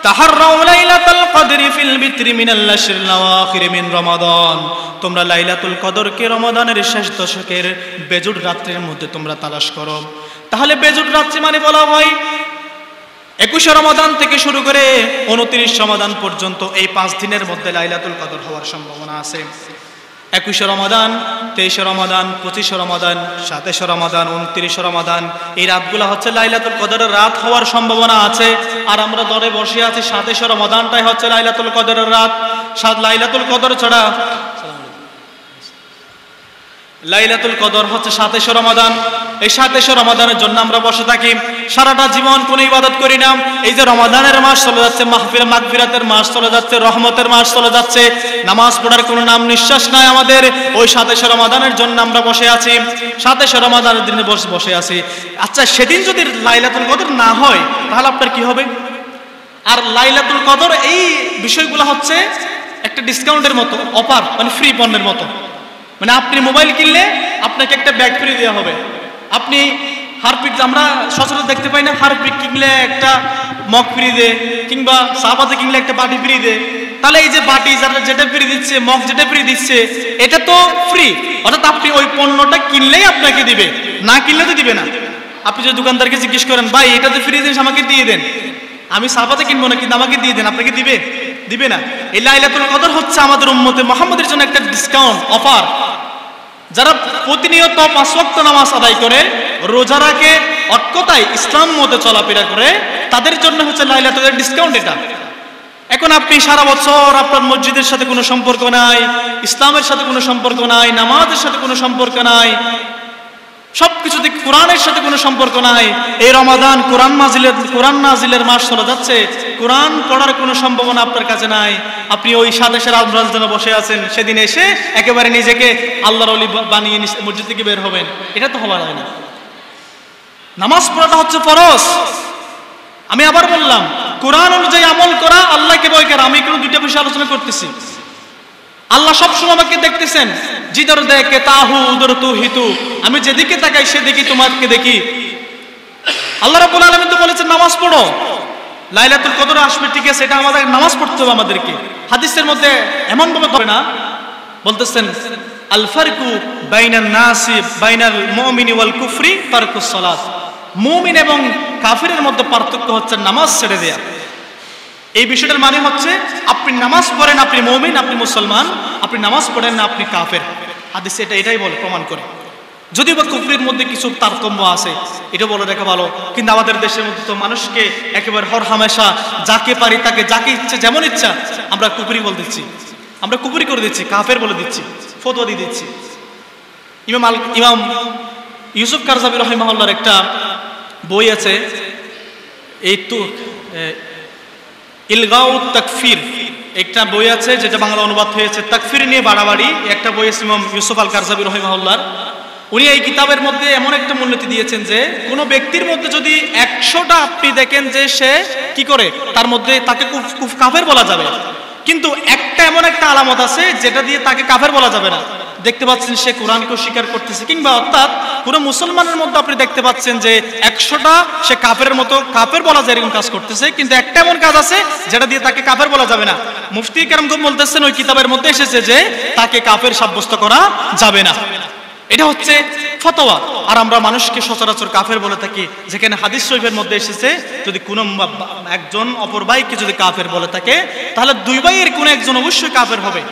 তাহাররাউ লাইলাতুল কদরি ফিল বিত্রি মিনাল আশরিল আওয়াখির মিন রমাদান, তোমরা লাইলাতুল কদরকে রমাদানের শেষ দশকের বেজুড় রাত্রির মধ্যে তোমরা তালাশ করো। তাহলে বেজুড় রাত্রি মানে বলা হয় 21 রমাদান থেকে শুরু করে 29 রমাদান পর্যন্ত এই 5 দিনের মধ্যে লাইলাতুল কদর হওয়ার সম্ভাবনা আছে। 21 রমাদান, 23 রমাদান, 25 রমাদান, 27 রমাদান, 29 রমাদান, এই রাতগুলো হচ্ছে লাইলাতুল কদরের রাত হওয়ার সম্ভাবনা আছে। আর আমরা দরে বসে আছি 27 রমাদানটাই হচ্ছে লাইলাতুল কদরের রাত। লাইলাতুল কদর ছাড়া লাইলাতুল কদর হচ্ছে 27 রমাদান। এই 27 রমাদানের জন্য আমরা বসে থাকি, সারাটা জীবন কোনো ইবাদত করি না। এই যে রমাদানের মাস চলে যাচ্ছে, মাহফিল মাগফিরাতের মাস চলে যাচ্ছে, রহমতের মাস চলে যাচ্ছে, নামাজ পড়ার কোনো নাম নিঃশ্বাস নাই আমাদের। ওই 27 রমাদানের জন্য আমরা বসে আছি, 27 রমাদানের দিনে বসে আছি। আচ্ছা, সেদিন যদি লাইলাতুল কদর না হয় তাহলে আপনার কি হবে? আর লাইলাতুল কদর এই বিষয়গুলো হচ্ছে একটা ডিসকাউন্টের মতো, অফার, মানে ফ্রি পণ্যের মতো। মানে আপনি মোবাইল কিনলে আপনাকে একটা ব্যাগ ফ্রি দেওয়া হবে। আপনি হারপিক, আমরা সচরাচর দেখতে পাই না, হারপিক কিনলে একটা মগ ফ্রি দে, কিংবা সাবাতে কিনলে একটা বাটি ফ্রি দে। তাহলে এই যে বাটি যারা যেটা ফ্রি দিচ্ছে, মগ যেটা ফ্রি দিচ্ছে, এটা তো ফ্রি। অর্থাৎ আপনি ওই পণ্যটা কিনলেই আপনাকে দিবে, না কিনলে তো দিবে না। আপনি যদি দোকানদারকে জিজ্ঞেস করেন, ভাই এটা তো ফ্রি জিনিস আমাকে দিয়ে দেন, আমি সাবাতে কিনবো না কিন্তু আমাকে দিয়ে দেন, আপনাকে দিবে? দিবে না। এই লাইলাতুল কদর হচ্ছে আমাদের উম্মতে মুহাম্মদের জন্য একটা ডিসকাউন্ট, অফার। যারা প্রতিনিয়ত 5 ওয়াক্ত নামাজ আদায় করে, রোজা রাখে, অট্টতায় ইসলাম মতে চলাফেরা করে, তাদের জন্য হচ্ছে লাইলাতুল ডিসকাউন্ট এটা। এখন আপনি সারা বছর আপনার মসজিদের সাথে কোনো সম্পর্ক নাই, ইসলামের সাথে কোনো সম্পর্ক নাই, নামাজের সাথে কোনো সম্পর্ক নাই, সবকিছুতে কোরআনের সাথে কোনো সম্পর্ক নাই। এই রমাদান কোরআন নাজিলের মাস চলে যাচ্ছে, কোরআন পড়ার কোনো সম্ভাবনা আপনার কাছে নাই। আপনি ওই 27 রমজানে বসে আছেন, সেদিন এসে একেবারে নিজেকে আল্লাহর ওলি বানিয়ে মসজিদ থেকে বের হবেন, এটা তো হওয়া যায় না। নামাজ পড়াটা হচ্ছে ফরজ। আমি আবার বললাম, কোরআন অনুযায়ী আমল করা, আল্লাহকে ভয় করা। আমি কোনো দুইটা বিষয় আলোচনা করতেছি। আল্লাহ সবসময় আমাকে দেখতেছেন, জিদর দেখে তাহু উদর তু হিতু, আমি যেদিকে তাকাই সেদিকে তোমাকে দেখি। আল্লাহ রাব্বুল আলামিন তো বলেছেন নামাজ পড়ো, লাইলাতুল কদর আসবে, ঠিক আছে, এটা আমাদের নামাজ পড়তে হবে আমাদেরকে। হাদিসের মধ্যে এমন ভাবে ধরে না, বলতেছেন আল ফারকু বাইনান নাসি বাইনাল মুমিনি ওয়াল কুফরি তারকুস সালাত, মুমিন এবং কাফিরের মধ্যে পার্থক্য হচ্ছে নামাজ ছেড়ে দেয়া। এই বিষয়টার মানে হচ্ছে আপনি নামাজ পড়েন আপনি মুমিন, আপনি মুসলমান, আপনি নামাজ পড়েন না আপনি কাফের। হাদিস এটাই বলে, প্রমাণ করে। যদিও বা কুফরির মধ্যে কিছু তারতম্য আছে, এটা বলে দেখা ভালো। কিন্তু আমাদের দেশের মধ্যে তো মানুষকে একেবারে হর হামেশা যাকে পারি তাকে, যাকে ইচ্ছে যেমন ইচ্ছা আমরা কুফরি বলে দিচ্ছি, আমরা কুফরি করে দিচ্ছি, কাফের বলে দিচ্ছি, ফতোয়া দিয়ে দিচ্ছি। ইমাম ইউসুফ কারজাবী রাহিমাহুল্লাহর একটা বই আছে, এই তো ইলগাউত তাকফির, একটা বই আছে যেটা বাংলা অনুবাদ হয়েছে তাকফির নিয়ে বাড়াবাড়ি, একটা বই আছে ইমাম ইউসুফ আল কারজাবী রাহিমাহুল্লাহর। উনি এই কিতাবের মধ্যে এমন একটা মূলনীতি দিয়েছেন যে কোনো ব্যক্তির মধ্যে যদি 100টা আপনি দেখেন যে সে কি করে, তার মধ্যে তাকে কাফের বলা যাবে, কিন্তু একটা এমন একটা আলামত আছে যেটা দিয়ে তাকে কাফের বলা যাবে না। দেখতে পাচ্ছেন সে কোরআনকে স্বীকার করতেছে, কিংবা অর্থাৎ পুরো মুসলমানের মধ্যে আপনি দেখতে পাচ্ছেন যে 100টা সে কাফেরের মতো, কাফের বলা যায় এরকম কাজ করতেছে, কিন্তু একটা এমন কাজ আছে যেটা দিয়ে তাকে কাফের বলা যাবে না। মুফতি কেরামগণ বলতেছেন ওই কিতাবের মধ্যে এসেছে যে তাকে কাফের সাব্যস্ত করা যাবে না। এটা হচ্ছে ফতোয়া। আর আমরা মানুষকে সচরাচর কাফের বলে থাকি, যেখানে হাদিস শরীফের মধ্যে এসেছে যদি কোনো একজন অপর ভাইকে যদি কাফের বলে থাকে তাহলে দুই ভাইয়ের কোনো একজন অবশ্যই কাফের হবে।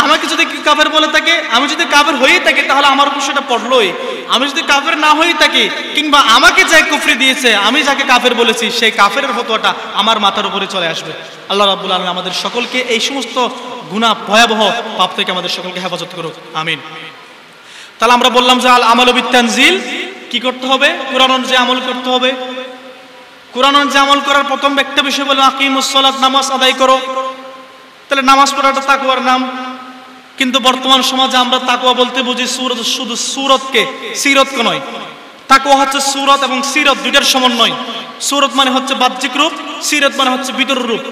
আমাকে যদি কাফের বলে থাকে, আমি যদি কাফের হয়েই থাকি তাহলে আমার উপর সেটা পড়লোই। আমি যদি কাফের না হয়ে থাকি, কিংবা আমাকে যে কুফরি দিয়েছে, আমি যাকে কাফের বলেছি, সেই কাফের ফতোয়াটা আমার মাথার উপরে চলে আসবে। আল্লাহ রাব্বুল আলামিন আমাদের সকলকে এই সমস্ত গুনাহ, ভয়াবহ পাপ থেকে আমাদের সকলকে হেফাজত করুক, আমিন। তাহলে আমরা বললাম যে আল আমালু বিত্তানজিল, কি করতে হবে? কোরআন অনুযায়ী আমল করতে হবে। কোরআন অনুযায়ী আমল করার প্রথম একটা বিষয় বলে আকিমুস সালাত, নামাজ আদায় করো। তাহলে নামাজ পড়াটা তাকওয়ার নাম, কিন্তু বর্তমান সমাজে আমরা তাকওয়া বলতে বুঝি শুধু সুরতকে, সিরতকে নয়। তাকওয়া হচ্ছে সুরত এবং সিরত দুইটার সমন্বয়। সুরত মানে হচ্ছে বাহ্যিক রূপ, সিরত মানে হচ্ছে ভিতরের রূপ।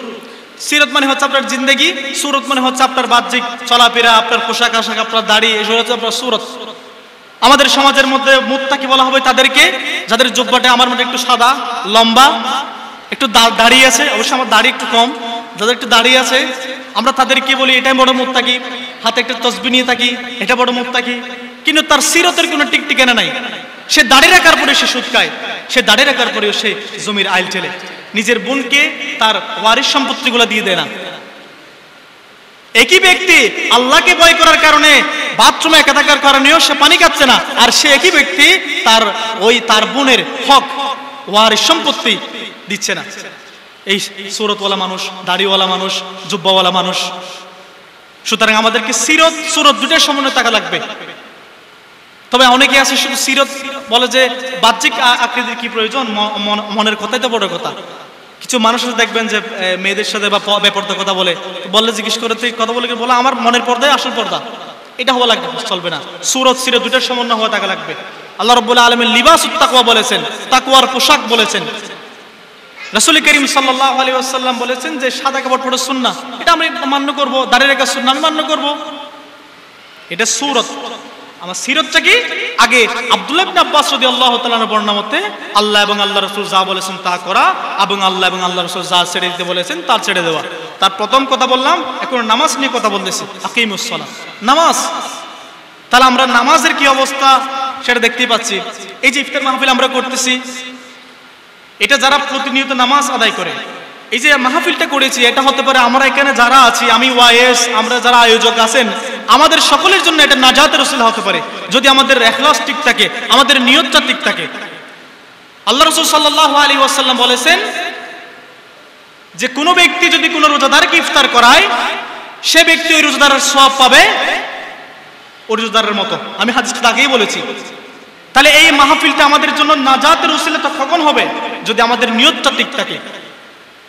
সিরত মানে হচ্ছে আপনার জিন্দেগি, সুরত মানে হচ্ছে আপনার বাহ্যিক চলাফেরা, আপনার পোশাক আশাক, আপনার দাড়ি, এসব হচ্ছে আপনার সুরত। আমাদের সমাজের মধ্যে মুত্তাকি বলা হবে তাদেরকে যাদের জুব্বাটা আমার মধ্যে একটু সাদা লম্বা, একটু দাড়ি আছে, অবশ্য আমার দাড়ি একটু কম, যাদের একটু দাড়ি আছে আমরা তাদেরকে বলি এটাই বড় মুত্তাকি, হাতে একটা তসবিহ নিয়ে থাকি, এটা বড় মুত্তাকি। কিন্তু তার সিরতের কোনো টিকটিকানা নাই। সে দাড়ি রাখার পরে সে সুদ খায়, সে দাড়ি রাখার পরেও সে জমির আইল ঠেলে, নিজের বোনকে তার ওয়ারিশ সম্পত্তিগুলো দিয়ে দেয় না। একই ব্যক্তি আল্লাহকে ভয় করার কারণে বাথরুমে একা থাকার কারণেও সে পানি খাচ্ছে না, আর সে একই ব্যক্তি তার বোনের হক ওয়ারিশ সম্পত্তি দিচ্ছে না। এই সুরতওয়ালা মানুষ, দাড়িওয়ালা মানুষ, জুব্বাওয়ালা মানুষ। সুতরাং আমাদেরকে সিরত সুরত দুটার সমন্বয়ে থাকা লাগবে। তবে অনেকে আছে শুধু সিরত বলে যে বাহ্যিক আকৃতির কি প্রয়োজন, মনের কথাই তো বড় কথা। কিছু মানুষ দেখবেন যে মেয়েদের সাথে বা বেপরদা কথা বললে জিজ্ঞেস করে কথা বলে আমার মনের পর্দায় আসল পর্দা, এটা হওয়া লাগবে, চলবে না। সুরত সিরত দুটার সমন্বয় হওয়া থাকা লাগবে। আল্লাহ রাব্বুল আলামিন লিবাসুত তাকওয়া বলেছেন, তাকওয়ার পোশাক বলেছেন। রাসূল করিম সাল্লাল্লাহু আলাইহি ওয়াসাল্লাম বলেছেন যে সাদা কাপড় পরা সুন্নাহ, এটা আমি মান্য করব। দাড়ি রাখা সুন্নাহ, আমি মান্য করব। এটা সুরত। আমার সিরতটা কি? আগে আব্দুল্লাহ ইবনে আব্বাস রাদিয়াল্লাহু তাআলা বর্ণনা মতে আল্লাহ এবং আল্লাহর রাসূল যা বলেছেন তা করা, এবং আল্লাহ এবং আল্লাহর রাসূল যা ছেড়ে দিতে বলেছেন তা ছেড়ে দেওয়া। তার প্রথম কথা বললাম, এখন নামাজ নিয়ে কথা বলতেছি। আকিমুস সালাত, নামাজ। তাহলে আমরা নামাজের কি অবস্থা সেটা দেখতেই পাচ্ছি। এই যে ইফতার মাহফিল আমরা করতেছি, এটা যারা প্রতিনিয়ত নামাজ আদায় করে, এই যে মাহফিলটা করেছি, এটা হতে পারে আমরা এখানে যারা আছি, আমি ওয়াইএস, আমরা যারা আয়োজক আছেন, আমাদের সকলের জন্য এটা নাজাতের ওসিলা হতে পারে যদি আমাদের ইখলাস ঠিক থাকে, আমাদের নিয়তটা ঠিক থাকে। আল্লাহ রাসূল সাল্লাল্লাহু আলাইহি ওয়াসাল্লাম বলেছেন যে কোনো ব্যক্তি যদি কোনো রোজাদারকে ইফতার করায়, সে ব্যক্তি ওই রোজাদারের সওয়াব পাবে ওই রোজাদারের মতো। আমি হাদিসটা আগেই বলেছি। তাহলে এই মাহফিলটা আমাদের জন্য নাজাতের ওসিলা কখন হবে? যদি আমাদের নিয়তটা ঠিক থাকে।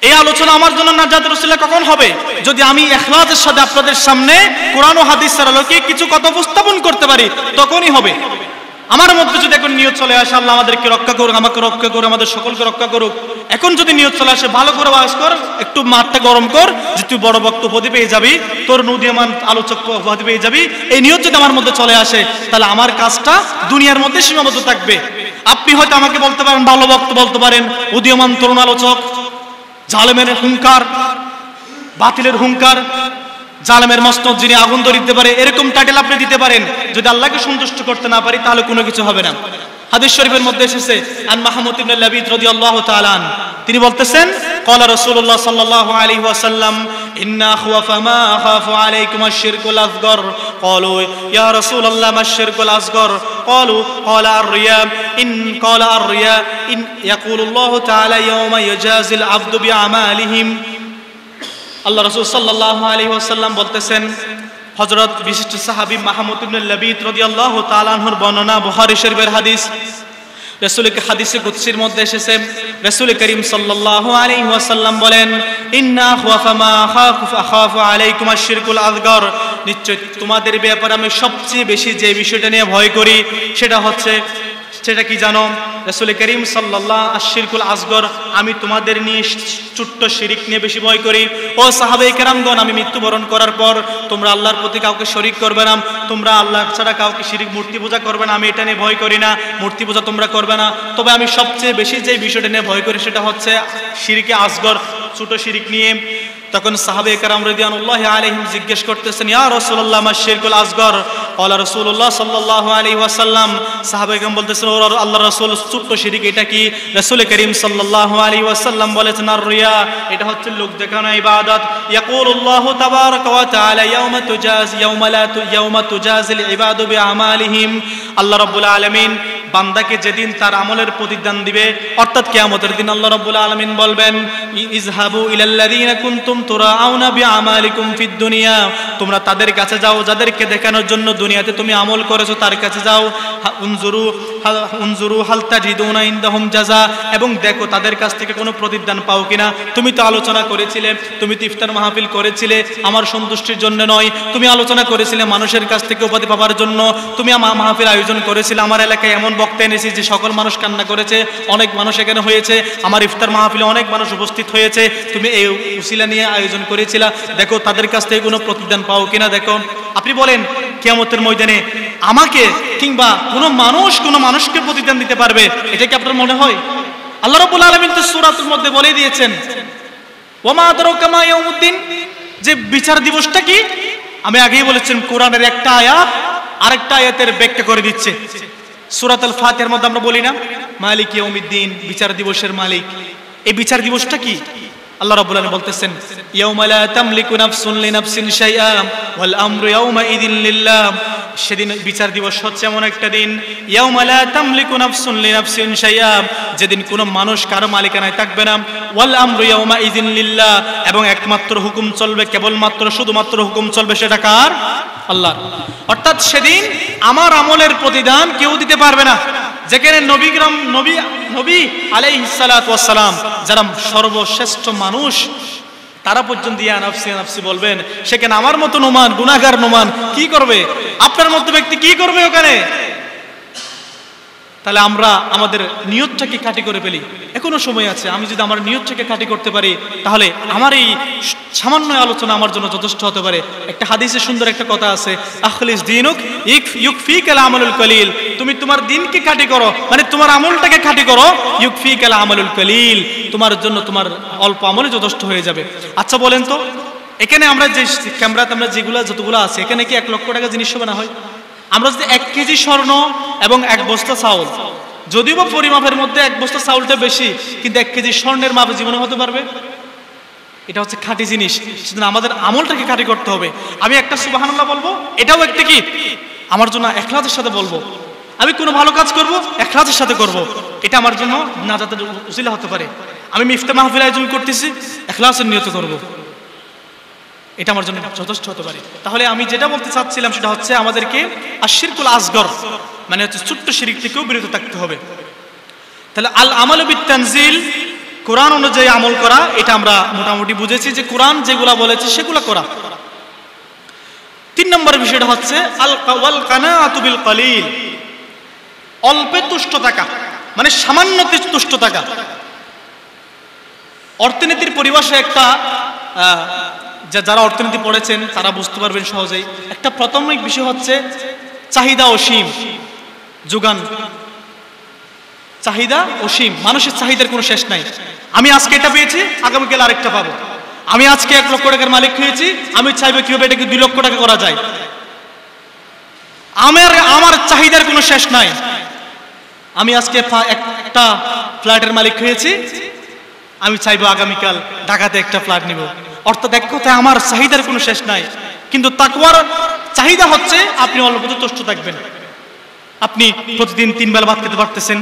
এই আলোচনা আমার জন্য নাজাতের ওসিলা কখন হবে? যদি আমি ইখলাসের সাথে আপনাদের সামনে কোরআন ও হাদিসের আলোকে কিছু কথা উপস্থাপন করতে পারি, তখনই হবে। আমার মধ্যে যদি এখন নিয়ত চলে আসে আল্লাহ আমাদেরকে রক্ষা করুক, আমাকে রক্ষা করুক, আমাদের সকলকে রক্ষা করুক, এখন যদি নিয়ত চলে আসে ভালো করে ওয়াজ কর, একটু মাঠটা গরম কর, যে তুই বড় বক্তব্য পেয়ে যাবি, তোর নদীয়মান আলোচক পেয়ে যাবি, এই নিয়ত যদি আমার মধ্যে চলে আসে, তাহলে আমার কাজটা দুনিয়ার মধ্যে সীমাবদ্ধ থাকবে। আপনি হয়তো আমাকে বলতে পারেন, ভালো বক্তব্য বলতে পারেন, উদীয়মান তরুণ আলোচক, জালেমের হুঙ্কার, বাতিলের হুঙ্কার, জালেমের মস্তক যিনি আগুন ধরে দিতে পারে, এরকম টাইটেল আপনি দিতে পারেন। যদি আল্লাহকে সন্তুষ্ট করতে না পারি, তাহলে কোনো কিছু হবে না। হাদিস শরীফের মধ্যে এসেছে, আন মাহমুদ ইবনে লাবিদ রাদিয়াল্লাহু তাআলা আন, তিনি বলতেছেন, ক্বালা রাসূলুল্লাহ সাল্লাল্লাহু আলাইহি ওয়াসাল্লাম, ইন্না আখওয়াফা মা আখাফু আলাইকুম আশ-শিরকুল আসগর। ক্বালু ইয়া রাসূলুল্লাহ মাশ-শিরকুল আসগর? ক্বালু ক্বালা আর-রিয়া। ক্বালা আর-রিয়া ইয়াকুলুল্লাহু তাআলা ইয়াওমা ইয়াজাজিল আবদু বিআমালিহিম। আল্লাহ রাসূল সাল্লাল্লাহু আলাইহি ওয়াসাল্লাম বলতেছেন, হযরত বিশিষ্ট সাহাবী মাহমুদ ইবনে লাবিদ রাদিয়াল্লাহু তাআলা আনহুর বর্ণনা, বুখারী শরীফের হাদিস। রাসূলের হাদিসে কুদসির মধ্যে এসেছে, রাসূল করিম সাল্লাল্লাহু আলাইহি ওয়াসাল্লাম বলেন, ইন্না আখওয়াফা মা আখাফু আলাইকুম আশ-শিরকুল আসগর। নিশ্চয় তোমাদের ব্যাপারে আমি সবচেয়ে বেশি যে বিষয়টা নিয়ে ভয় করি সেটা কি জানো? রাসূল করিম সাল্লাল্লাহু আশ-শিরকুল আসগর, আমি তোমাদের নিয়ে ছোট্ট শিরিক নিয়ে বেশি ভয় করি। ও সাহাবায়ে কেরামগণ, আমি মৃত্যুবরণ করার পর তোমরা আল্লাহর প্রতি কাউকে শরীক করবে না, তোমরা আল্লাহ ছাড়া কাউকে শিরিক মূর্তি পূজা করবে না, আমি এটা নিয়ে ভয় করি না। মূর্তি পূজা তোমরা করবে না। তবে আমি সবচেয়ে বেশি যে বিষয়টা নিয়ে ভয় করি সেটা হচ্ছে শিরকে আসগর, ছোট শিরিক নিয়ে। তখন সাহাবায়ে কেরাম রাদিয়াল্লাহু আলাইহিম জিজ্ঞেস করতেছেন, ইয়া রাসূলুল্লাহ মা শিরকুল আসগর? ক্বালা রাসূলুল্লাহ সাল্লাল্লাহু আলাইহি ওয়াসাল্লাম, সাহাবায়ে কেরাম বলতেছেন, ও আল্লাহর রাসূল, ছোট শিরক এটা কি? রাসূল করিম সাল্লাল্লাহু আলাইহি ওয়াসাল্লাম বলেছেন, আর-রিয়া, এটা হচ্ছে লোক দেখানো ইবাদত। ইয়াকুলুল্লাহু তাবারাকা ওয়া তাআলা ইয়াওমা তুজাজিল ইবাদু বিআমালিহিম। আল্লাহ রাব্বুল আলামিন বান্দাকে যেদিন তার আমলের প্রতিদান দিবে, অর্থাৎ কিয়ামতের দিন আল্লাহ রাব্বুল আলামিন বলবেন, ইযহাবু ইলাল্লাযীনা কুনতুম তুরাউনা বিআমালিকুম ফিদ দুনিয়া। তোমরা তাদের কাছে যাও যাদেরকে দেখানোর জন্য দুনিয়াতে তুমি আমল করেছো, তার কাছে যাও। উনজুরু হাল তাজিদুনা ইনদাহুম জাযা, এবং দেখো তাদের কাছ থেকে কোনো প্রতিদান পাও কিনা। তুমি তো আলোচনা করেছিলে, তুমি তো ইফতার মাহফিল করেছিলে আমার সন্তুষ্টির জন্য নয়, তুমি আলোচনা করেছিলে মানুষের কাছ থেকে উপাধি পাওয়ার জন্য, তুমি আমার মাহফিল আয়োজন করেছিলে, আমার এলাকায় এমন বক্তা এনেছি যে সকল মানুষ কান্না করেছে, অনেক মানুষ এখানে হয়েছে, আমার ইফতার মাহফিলে অনেক মানুষ উপস্থিত হয়েছে, তুমি এই উসিলা নিয়ে আয়োজন করেছিলা, দেখো তাদের কাছ থেকে কোনো প্রতিদান পাও কিনা দেখো। আপনি বলেন কিয়ামতের ময়দানে আমাকে কিংবা কোনো মানুষকে প্রতিদান দিতে পারবে? এটা কি আপনার মনে হয়? আল্লাহ রাব্বুল আলামিন তো সূরাতুর মধ্যে বলে দিয়েছেন, ওয়ামা আদরাকা মা ইয়াউমুদ্দিন, যে বিচার দিবসটা কি। আমি আগেই বলেছেন কোরআনের একটা আয়াত আরেকটা আয়াতের ব্যাখ্যা করে দিচ্ছে। সূরাতুল ফাতিহার মধ্যে আমরা বলি না মালিক ইয়াউমিদ্দিন, বিচার দিবসের মালিক। এই বিচার দিবসটা কি? আল্লাহ রাব্বুল আলামিন বলতেছেন, ইয়াউমা লা তামলিকু নাফসুন লিনাফসিন শাইআ ওয়াল আমরু ইয়াউমাইযিন লিল্লাহ। সেদিন বিচার দিবস হচ্ছে এমন একটা দিন, ইয়াউমা লা তামলিকু নাফসুন লিনাফসিন শাইআ, যেদিন কোনো মানুষ কারো মালিকানায় থাকবে না। ওয়াল আমরু ইয়াউমাইযিন লিল্লাহ, এবং একমাত্র হুকুম চলবে, কেবলমাত্র শুধুমাত্র হুকুম চলবে সেটা কার? আল্লাহর। অর্থাৎ সেদিন আমার আমলের প্রতিদান কেউ দিতে পারবে না। যেখানে নবী আলাইহিস সালাতু ওয়াস সালাম, যারা সর্বশ্রেষ্ঠ মানুষ, তারা পর্যন্ত ইয়া নাফসি ইয়া নাফসি বলবেন, সেখানে আমার মতো নোমান, গুনাহগার নোমান কি করবে? আপনার মতো ব্যক্তি কি করবে ওখানে? তাহলে আমরা আমাদের নিয়তটাকে খাঁটি করে ফেলি। এখনো সময় আছে, আমি যদি আমার নিয়তটাকে খাঁটি করতে পারি, তাহলে আমার এই সামান্য আলোচনা আমার জন্য যথেষ্ট হতে পারে। একটা হাদিসে সুন্দর একটা কথা আছে, আখলিস দীনুক ইউকফিকাল আমালুল কলিল। তুমি তোমার দিনকে খাঁটি করো, মানে তোমার আমলটাকে খাঁটি করো, ইউকফিকাল আমালুল কলিল, তোমার জন্য তোমার অল্প আমলে যথেষ্ট হয়ে যাবে। আচ্ছা বলেন তো, এখানে আমরা যে ক্যামেরাতে আমরা যতগুলো আছে, এখানে কি 1 লক্ষ টাকা জিনিস বানা হয়? আমরা যদি 1 কেজি স্বর্ণ এবং 1 বস্তা চাউল, যদিও বা পরিমাপের মধ্যে 1 বস্তা চাউলটা বেশি, কিন্তু 1 কেজি স্বর্ণের মাপে জীবনে হতে পারবে? এটা হচ্ছে খাঁটি জিনিস। সেজন্য আমাদের আমলটাকে খাঁটি করতে হবে। আমি একটা সুবহানাল্লাহ বলবো, এটাও একটা কি আমার জন্য ইখলাসের সাথে বলবো। আমি কোনো ভালো কাজ করব, ইখলাসের সাথে করব, এটা আমার জন্য নাজাতের উসিলা হতে পারে। আমি মিফতাহ মাহফিল আয়োজন করতেছি, ইখলাসের নিয়ত করব, এটা আমার জন্য যথেষ্ট হতে পারে। তাহলে আমি যেটা বলতে চাচ্ছিলাম সেটা হচ্ছে আমাদেরকে আশিরকুল আসগর, মানে হচ্ছে ছোট্ট শিরক থেকেও বিরত থাকতে হবে। তাহলে আল আমালু বিত-তানজিল, কোরআন অনুযায়ী আমল করা, এটা আমরা মোটামুটি বুঝেছি যে কোরআন যেগুলা বলেছে সেগুলো করা। 3 নম্বর বিষয়টা হচ্ছে আল ওয়াল কানাআতু বিল কলিল, অল্পে তুষ্ট থাকা, মানে সামান্যতে তুষ্ট থাকা। অর্থনীতির পরিভাষায় একটা যারা অর্থনীতি পড়েছেন তারা বুঝতে পারবেন সহজেই। একটা প্রাথমিক বিষয় হচ্ছে চাহিদা অসীম, যোগান। চাহিদা অসীম, মানুষের চাহিদার কোনো শেষ নাই। আমি আজকে এটা পেয়েছি, আগামীকাল আরেকটা পাবো। আমি আজকে 1 লক্ষ টাকার মালিক হয়েছি, আমি চাইবো কিভাবে এটাকে 2 লক্ষ টাকা করা যায়। আমার চাহিদার কোনো শেষ নাই। আমি আজকে একটা ফ্ল্যাটের মালিক হয়েছি, আমি চাইবো আগামীকাল ঢাকাতে একটা ফ্ল্যাট নিব। অর্থাৎ এক কথায় আমার চাহিদার কোনো শেষ নাই। কিন্তু তাকওয়ার চাহিদা হচ্ছে আপনি অল্পতে তুষ্ট থাকবেন। আপনি প্রতিদিন 3 বেলা ভাত খেতে পারতেছেন,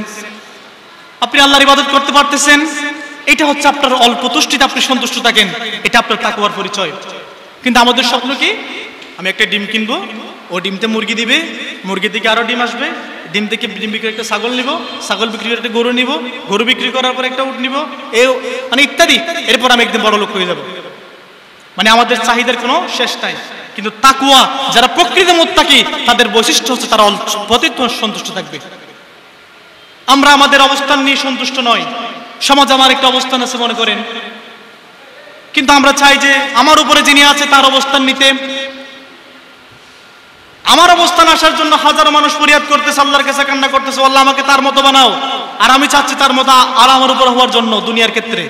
আপনি আল্লাহর ইবাদত করতে পারতেছেন, এটা হচ্ছে আপনার অল্প তুষ্টিতে আপনি সন্তুষ্ট থাকেন, এটা আপনার তাকওয়ার পরিচয়। কিন্তু আমাদের স্বপ্ন কি? আমি একটা ডিম কিনবো, ও ডিমতে মুরগি দিবে, মুরগি থেকে আরো ডিম আসবে, ডিম থেকে ডিম বিক্রি একটা ছাগল নিব, ছাগল বিক্রি করে একটা গরু নিব, গরু বিক্রি করার পর একটা উট নিব, মানে ইত্যাদি। এরপর আমি একদম বড় লোক হয়ে যাব। মানে আমাদের চাহিদার কোনো শেষ নাই। কিন্তু তাকওয়া, যারা প্রকৃত মুত্তাকি, তাদের বৈশিষ্ট্য হচ্ছে তারা অল্পতে সন্তুষ্ট থাকবে। আমরা আমাদের অবস্থান নিয়ে সন্তুষ্ট নই। সমাজ আমার একটা অবস্থান আছে মনে করেন, কিন্তু আমরা চাই যে আমার উপরে যিনি আছে তার অবস্থান নিতে। আমার অবস্থান আসার জন্য হাজারো মানুষ ফরিয়াদ করতেছে, আল্লাহর কাছে কান্না করতেছে, আল্লাহ আমাকে তার মতো বানাও। আর আমি চাচ্ছি তার মতো আর আমার উপর হওয়ার জন্য দুনিয়ার ক্ষেত্রে।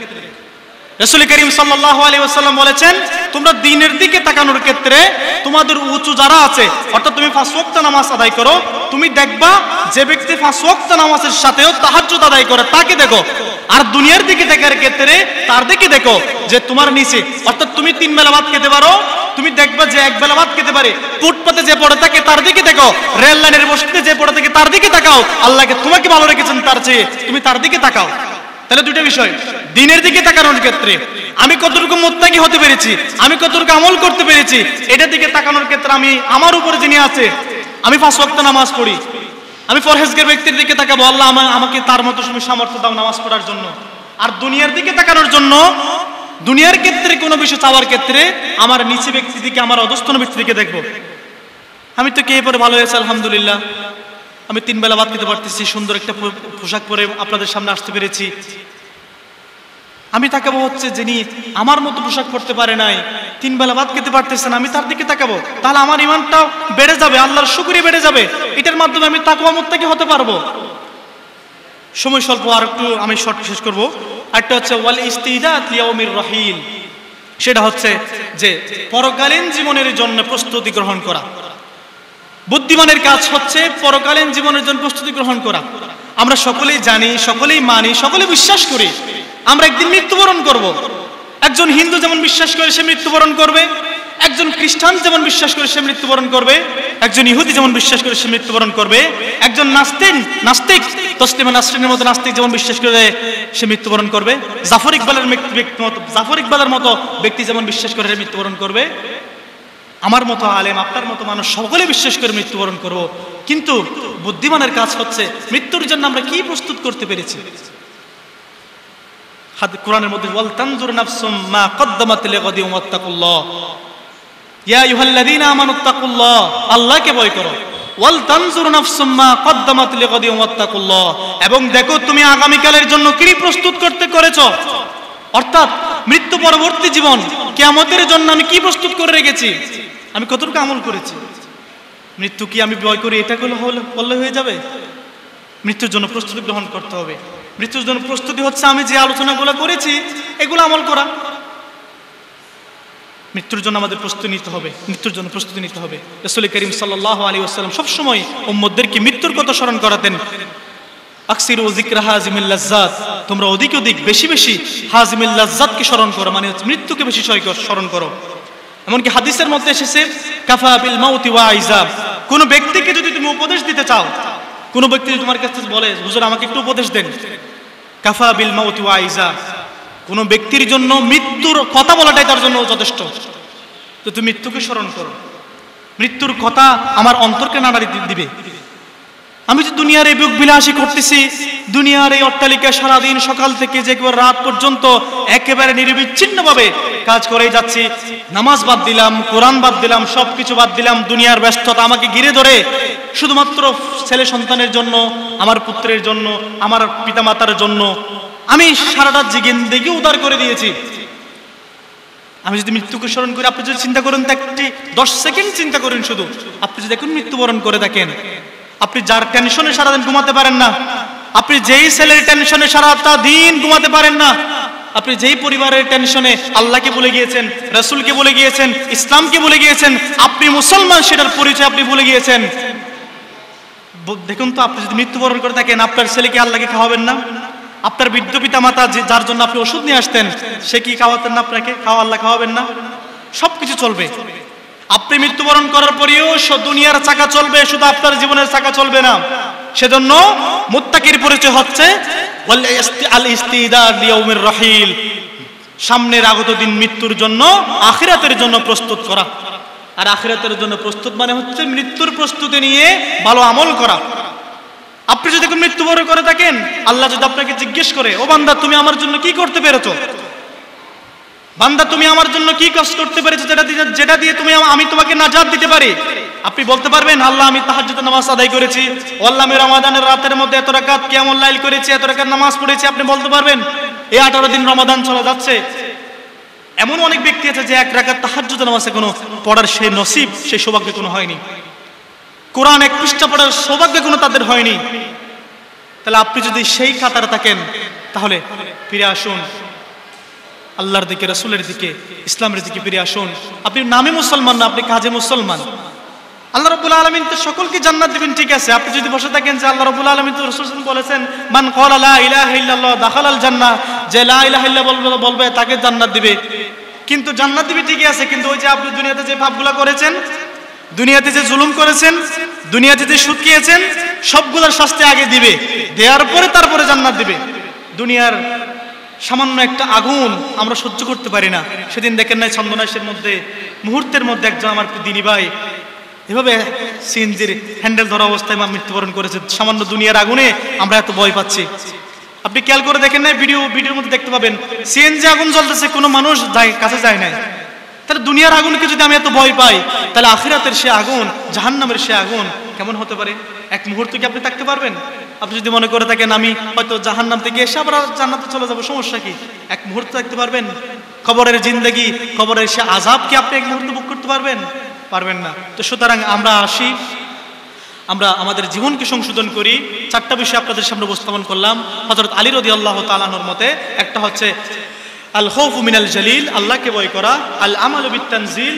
রাসূল করিম সাল্লাল্লাহু আলাইহি ওয়াসাল্লাম বলেছেন, তোমরা দ্বীনের দিকে তাকানোর ক্ষেত্রে তোমাদের উঁচু যারা আছে, অর্থাৎ তুমি 5 ওয়াক্ত নামাজ আদায় করো, তুমি দেখবা যে ব্যক্তি 5 ওয়াক্ত নামাজের সাথেও তাহাজ্জুদ আদায় করে তাকে দেখো। আর দুনিয়ার দিকে দেখার ক্ষেত্রে তার দিকে দেখো যে তোমার নিচে, অর্থাৎ তুমি 3 বেলা ভাত খেতে পারো, তুমি দেখবা যে 1 বেলা ভাত খেতে পারে, ফুটপাতে যে পড়ে থাকে তার দিকে দেখো, রেল লাইনের বসতে যে পড়ে থাকে তার দিকে তাকাও। আল্লাহকে তোমাকে ভালো রেখেছেন তার চেয়ে, তুমি তার দিকে তাকাও। তাহলে দুটো বিষয়, দিনের দিকে তাকানোর ক্ষেত্রে আমি কতটুকু মুত্তাকি হতে পেরেছি, আমি কতটুকু আমল করতে পেরেছি, এটার দিকে তাকানোর ক্ষেত্রে আমি আমার উপরে যিনি আছে, আমি 5 ওয়াক্ত নামাজ পড়ি, আমি পরহেজগার ব্যক্তির দিকে তাকাবো, আল্লাহ আমাকে তার মতো সময় সামর্থ্য দাও নামাজ পড়ার জন্য। আর দুনিয়ার দিকে তাকানোর জন্য, দুনিয়ার ক্ষেত্রে কোনো বিষয় চাওয়ার ক্ষেত্রে আমার নিচে ব্যক্তির দিকে, আমার অধস্তন ব্যক্তির দিকে দেখবো। আমি তো কে পরে ভালো হয়েছে আলহামদুলিল্লাহ, আমি 3 বেলা ভাত খেতে পারতেছি, সুন্দর একটা পোশাক পরে আপনাদের সামনে আসতে পেরেছি। আমি তাকাবো হচ্ছে যিনি আমার মতো পোশাক পরতে পারে নাই, 3 বেলা ভাত খেতে পারতেছেন, আমি তার দিকে তাকাবো। তাহলে আমার ঈমানটাও বেড়ে যাবে, আল্লাহর শুকরিয়া বেড়ে যাবে। এটার মাধ্যমে আমি তাকওয়া মুত্তাকি হতে পারবো। সময় স্বল্প, আর একটু আমি শর্ট শেষ করব। একটা হচ্ছে ওয়াল ইস্তিদাত লিয়াউমির রাহিল, সেটা হচ্ছে যে পরকালীন জীবনের জন্য প্রস্তুতি গ্রহণ করা। বুদ্ধিমানের কাজ হচ্ছে পরকালীন জীবনের জন্য প্রস্তুতি গ্রহণ করা। আমরা সকলেই জানি, সকলেই মানি, সকলে বিশ্বাস করি আমরা একদিন মৃত্যুবরণ করব। একজন হিন্দু যেমন বিশ্বাস করে সে মৃত্যুবরণ করবে, একজন খ্রিস্টান যেমন বিশ্বাস করে সে মৃত্যুবরণ করবে, একজন ইহুদি যেমন বিশ্বাস করে সে মৃত্যুবরণ করবে, একজন নাস্তিক তসলিমা নাসরিনের মতো নাস্তিক যেমন বিশ্বাস করে সে মৃত্যুবরণ করবে, জাফর ইকবালের মতো ব্যক্তি যেমন বিশ্বাস করে মৃত্যুবরণ করবে, আমার মতো আলেম, আপনার মতো মানুষ সকলে বিশ্বাস করে মৃত্যুবরণ করব। কিন্তু বুদ্ধিমানের কাজ হচ্ছে মৃত্যুর জন্য আমরা কি প্রস্তুত করতে পেরেছি। কোরআনের মধ্যে ওয়াল তানজুর নাফসুম মা কদ্দামাত লিগাদিন ওয়াত্তাকুল্লাহ, ইয়া আইয়ুহাল্লাযীনা আমানুত্তাকুল্লাহ, আল্লাহকে ভয় করো। ওয়াল তানজুর নাফসুম মা কদ্দামাত লিগাদিন ওয়াত্তাকুল্লাহ, এবং দেখো তুমি আগামীকালের জন্য কি প্রস্তুত করতে করেছো। অর্থাৎ মৃত্যু পরবর্তী জীবন, কিয়ামতের জন্য আমি কি প্রস্তুত করে রেখেছি, আমি কতটুকু আমল করেছি। মৃত্যু কি আমি ভয় করি এটা বললে হয়ে যাবে? মৃত্যুর জন্য প্রস্তুতি গ্রহণ করতে হবে। মৃত্যুর জন্য প্রস্তুতি হচ্ছে আমি যে আলোচনাগুলো করেছি এগুলো আমল করা। মৃত্যুর জন্য আমাদের প্রস্তুতি নিতে হবে, মৃত্যুর জন্য প্রস্তুতি নিতে হবে। রাসূল করিম সাল্লাল্লাহু আলাইহি ওয়াসাল্লাম সবসময় উম্মতদেরকে মৃত্যুর কথা স্মরণ করাতেন। আকসিরু যিকরা হাজিমিল লাজ্জাত, তোমরা অধিক বেশি বেশি হাজিমিল লাজ্জাতকে স্মরণ করো, মানে মৃত্যুকে বেশি স্মরণ করো। এমনকি হাদিসের মধ্যে এসেছে কাফা বিল মাউতি ওয়াইজা, কোন ব্যক্তিকে যদি তুমি উপদেশ দিতে চাও, কোন ব্যক্তি যদি তোমার কাছে বলে হুজুর আমাকে একটু উপদেশ দেন, কাফা বিল মাউতি ওয়াইজা, কোন ব্যক্তির জন্য মৃত্যুর কথা বলাটাই তার জন্য যথেষ্ট। তো তুমি মৃত্যুকে স্মরণ করো, মৃত্যুর কথা আমার অন্তরকে নাড়া দিবে। আমি যে দুনিয়ার এই বুক বিলাসী করতেছি, দুনিয়ার এই অট্টালিকা সারাদিন সকাল থেকে যে একবার রাত পর্যন্ত একেবারে নিরবিচ্ছিন্নভাবে কাজ করেই যাচ্ছি, নামাজ বাদ দিলাম, কোরআন বাদ দিলাম, সবকিছু বাদ দিলাম, দুনিয়ার ব্যস্ততা আমাকে ঘিরে ধরে শুধুমাত্র ছেলে সন্তানের জন্য, আমার পুত্রের জন্য, আমার পিতামাতার জন্য আমি সারাটা জিন্দেগি উদার করে দিয়েছি। আমি যদি মৃত্যুকে স্মরণ করি, আপনি যদি চিন্তা করেন, একটি 10 সেকেন্ড চিন্তা করেন, শুধু আপনি যদি এখন মৃত্যুবরণ করে দেখেন, আপনি যার টেনশনে সারাদিন ঘুমাতে পারেন না, আপনি যেই ছেলের টেনশনে সারাটা দিন ঘুমাতে পারেন না, আপনি যেই পরিবারের টেনশনে আল্লাহকে ভুলে গিয়েছেন, রাসূলকে ভুলে গিয়েছেন, ইসলামকে ভুলে গিয়েছেন, আপনি মুসলমান সেটার পরিচয় আপনি ভুলে গিয়েছেন। দেখুন তো, আপনি যদি মৃত্যুবরণ করে থাকেন, আপনার ছেলেকে আল্লাহকে খাওয়াবেন না? আপনার বৃদ্ধ পিতা মাতা যার জন্য আপনি ওষুধ নিয়ে আসতেন, সে কি খাওয়াতেন না আপনাকে? আল্লাহ খাওয়াবেন না? সবকিছু চলবে। আপনি মৃত্যুবরণ করার পরেও দুনিয়ার চাকা চলবে, শুধু আপনার জীবনের চাকা চলবে না। সেজন্য মুত্তাকির পরিচয় হচ্ছে আল ইস্তিদাদ লিয়াউমির রাহিল, সামনের আগত দিন মৃত্যুর জন্য, আখিরাতের জন্য প্রস্তুত করা। আর আখিরাতের জন্য প্রস্তুত মানে হচ্ছে মৃত্যুর প্রস্তুতি নিয়ে ভালো আমল করা। আপনি যদি মৃত্যুবরণ করে থাকেন, আল্লাহ যদি আপনাকে জিজ্ঞেস করে, ও বান্দা তুমি আমার জন্য কি করতে পেরেছো, বান্দা তুমি আমার জন্য কি কাজ করতে পেরেছো, যেটা দিয়ে আমি তোমাকে নাজাত দিতে পারি, আপনি বলতে পারবেন আল্লাহ আমি তাহাজ্জুদের নামাজ আদায় করেছি, আল্লাহ আমি রমাদানের রাতের মধ্যে এত রাকাত কিয়ামুল লাইল করেছি, এত রাকাত নামাজ পড়েছি। আপনি বলতে পারবেন এই 18 দিন রমাদান চলে যাচ্ছে। এমন অনেক ব্যক্তি আছে যে 1 রাকাত তাহাজ্জুদের নামাজ কোনো পড়ার সেই নসিব, সেই সৌভাগ্য কোনো হয়নি, কোরআন 1 পৃষ্ঠা পড়ার সৌভাগ্য কোনো তাদের হয়নি। তাহলে আপনি যদি সেই কাতারে থাকেন, তাহলে ফিরে আসুন আল্লাহর দিকে, রাসূলের দিকে, ইসলামের দিকে ফিরে আসুন। আপনি নামে মুসলমান না, আপনি কাজে মুসলমান। আল্লাহ রাব্বুল আলামিন তো সকলকে জান্নাত দিবেন, ঠিক আছে। আপনি যদি বসে থাকেন যে আল্লাহ রাব্বুল আলামিন তো রাসূল বলেছেন মান ক্বালা লা ইলাহা ইল্লাল্লাহ দাখালাল জান্নাহ, যে লা ইলাহা ইল্লাল্লাহ বলবে তাকে জান্নাত দিবে। কিন্তু জান্নাত দিবে ঠিকই আছে, কিন্তু ওই যে আপনি দুনিয়াতে যে পাপগুলো করেছেন, দুনিয়াতে যে জুলুম করেছেন, দুনিয়াতে যে সুদ খেয়েছেন, সবগুলোর শাস্তি আগে দিবে, দেওয়ার পরে তারপরে জান্নাত দিবে। দুনিয়ার সামান্য একটা আগুন আমরা সহ্য করতে পারি না। সেদিন দেখেন নাই চন্দনাইশের মধ্যে মুহূর্তের মধ্যে একজন আমার দিনী ভাই এভাবে সিএনজির হ্যান্ডেল ধরা অবস্থায় মৃত্যুবরণ করেছে। সামান্য দুনিয়ার আগুনে আমরা এত ভয় পাচ্ছি। আপনি খেয়াল করে দেখেন নাই, ভিডিওর মধ্যে দেখতে পাবেন সিএনজি আগুন জ্বলতেছে, কোনো মানুষ কাছে যায় নাই। তাহলে দুনিয়ার আগুনকে যদি আমি এত ভয় পাই, তাহলে আখিরাতের সে আগুন, জাহান্নামের সে আগুন কেমন হতে পারে? এক মুহূর্ত কি আপনি থাকতে পারবেন? আপনি যদি মনে করে থাকেন আমি হয়তো জাহান্নাম থেকে এসে আবার জান্নাতে চলে যাবো, সমস্যা কি? এক মুহূর্ত থাকতে পারবেন? কবরের জিন্দেগি, কবরের সে আযাব কি আপনি এক মুহূর্ত ভোগ করতে পারবেন? পারবেন না। তো সুতরাং আমরা আসি আমরা আমাদের জীবনকে সংশোধন করি। 4টা বিষয় আপনাদের সামনে উপস্থাপন করলাম। হযরত আলী রাদিয়াল্লাহু তাআলা আনহুর মতে একটা হচ্ছে আল খাউফু মিনাল জালিল, আল্লাহকে ভয় করা, আল আমালু বিত তানজিল,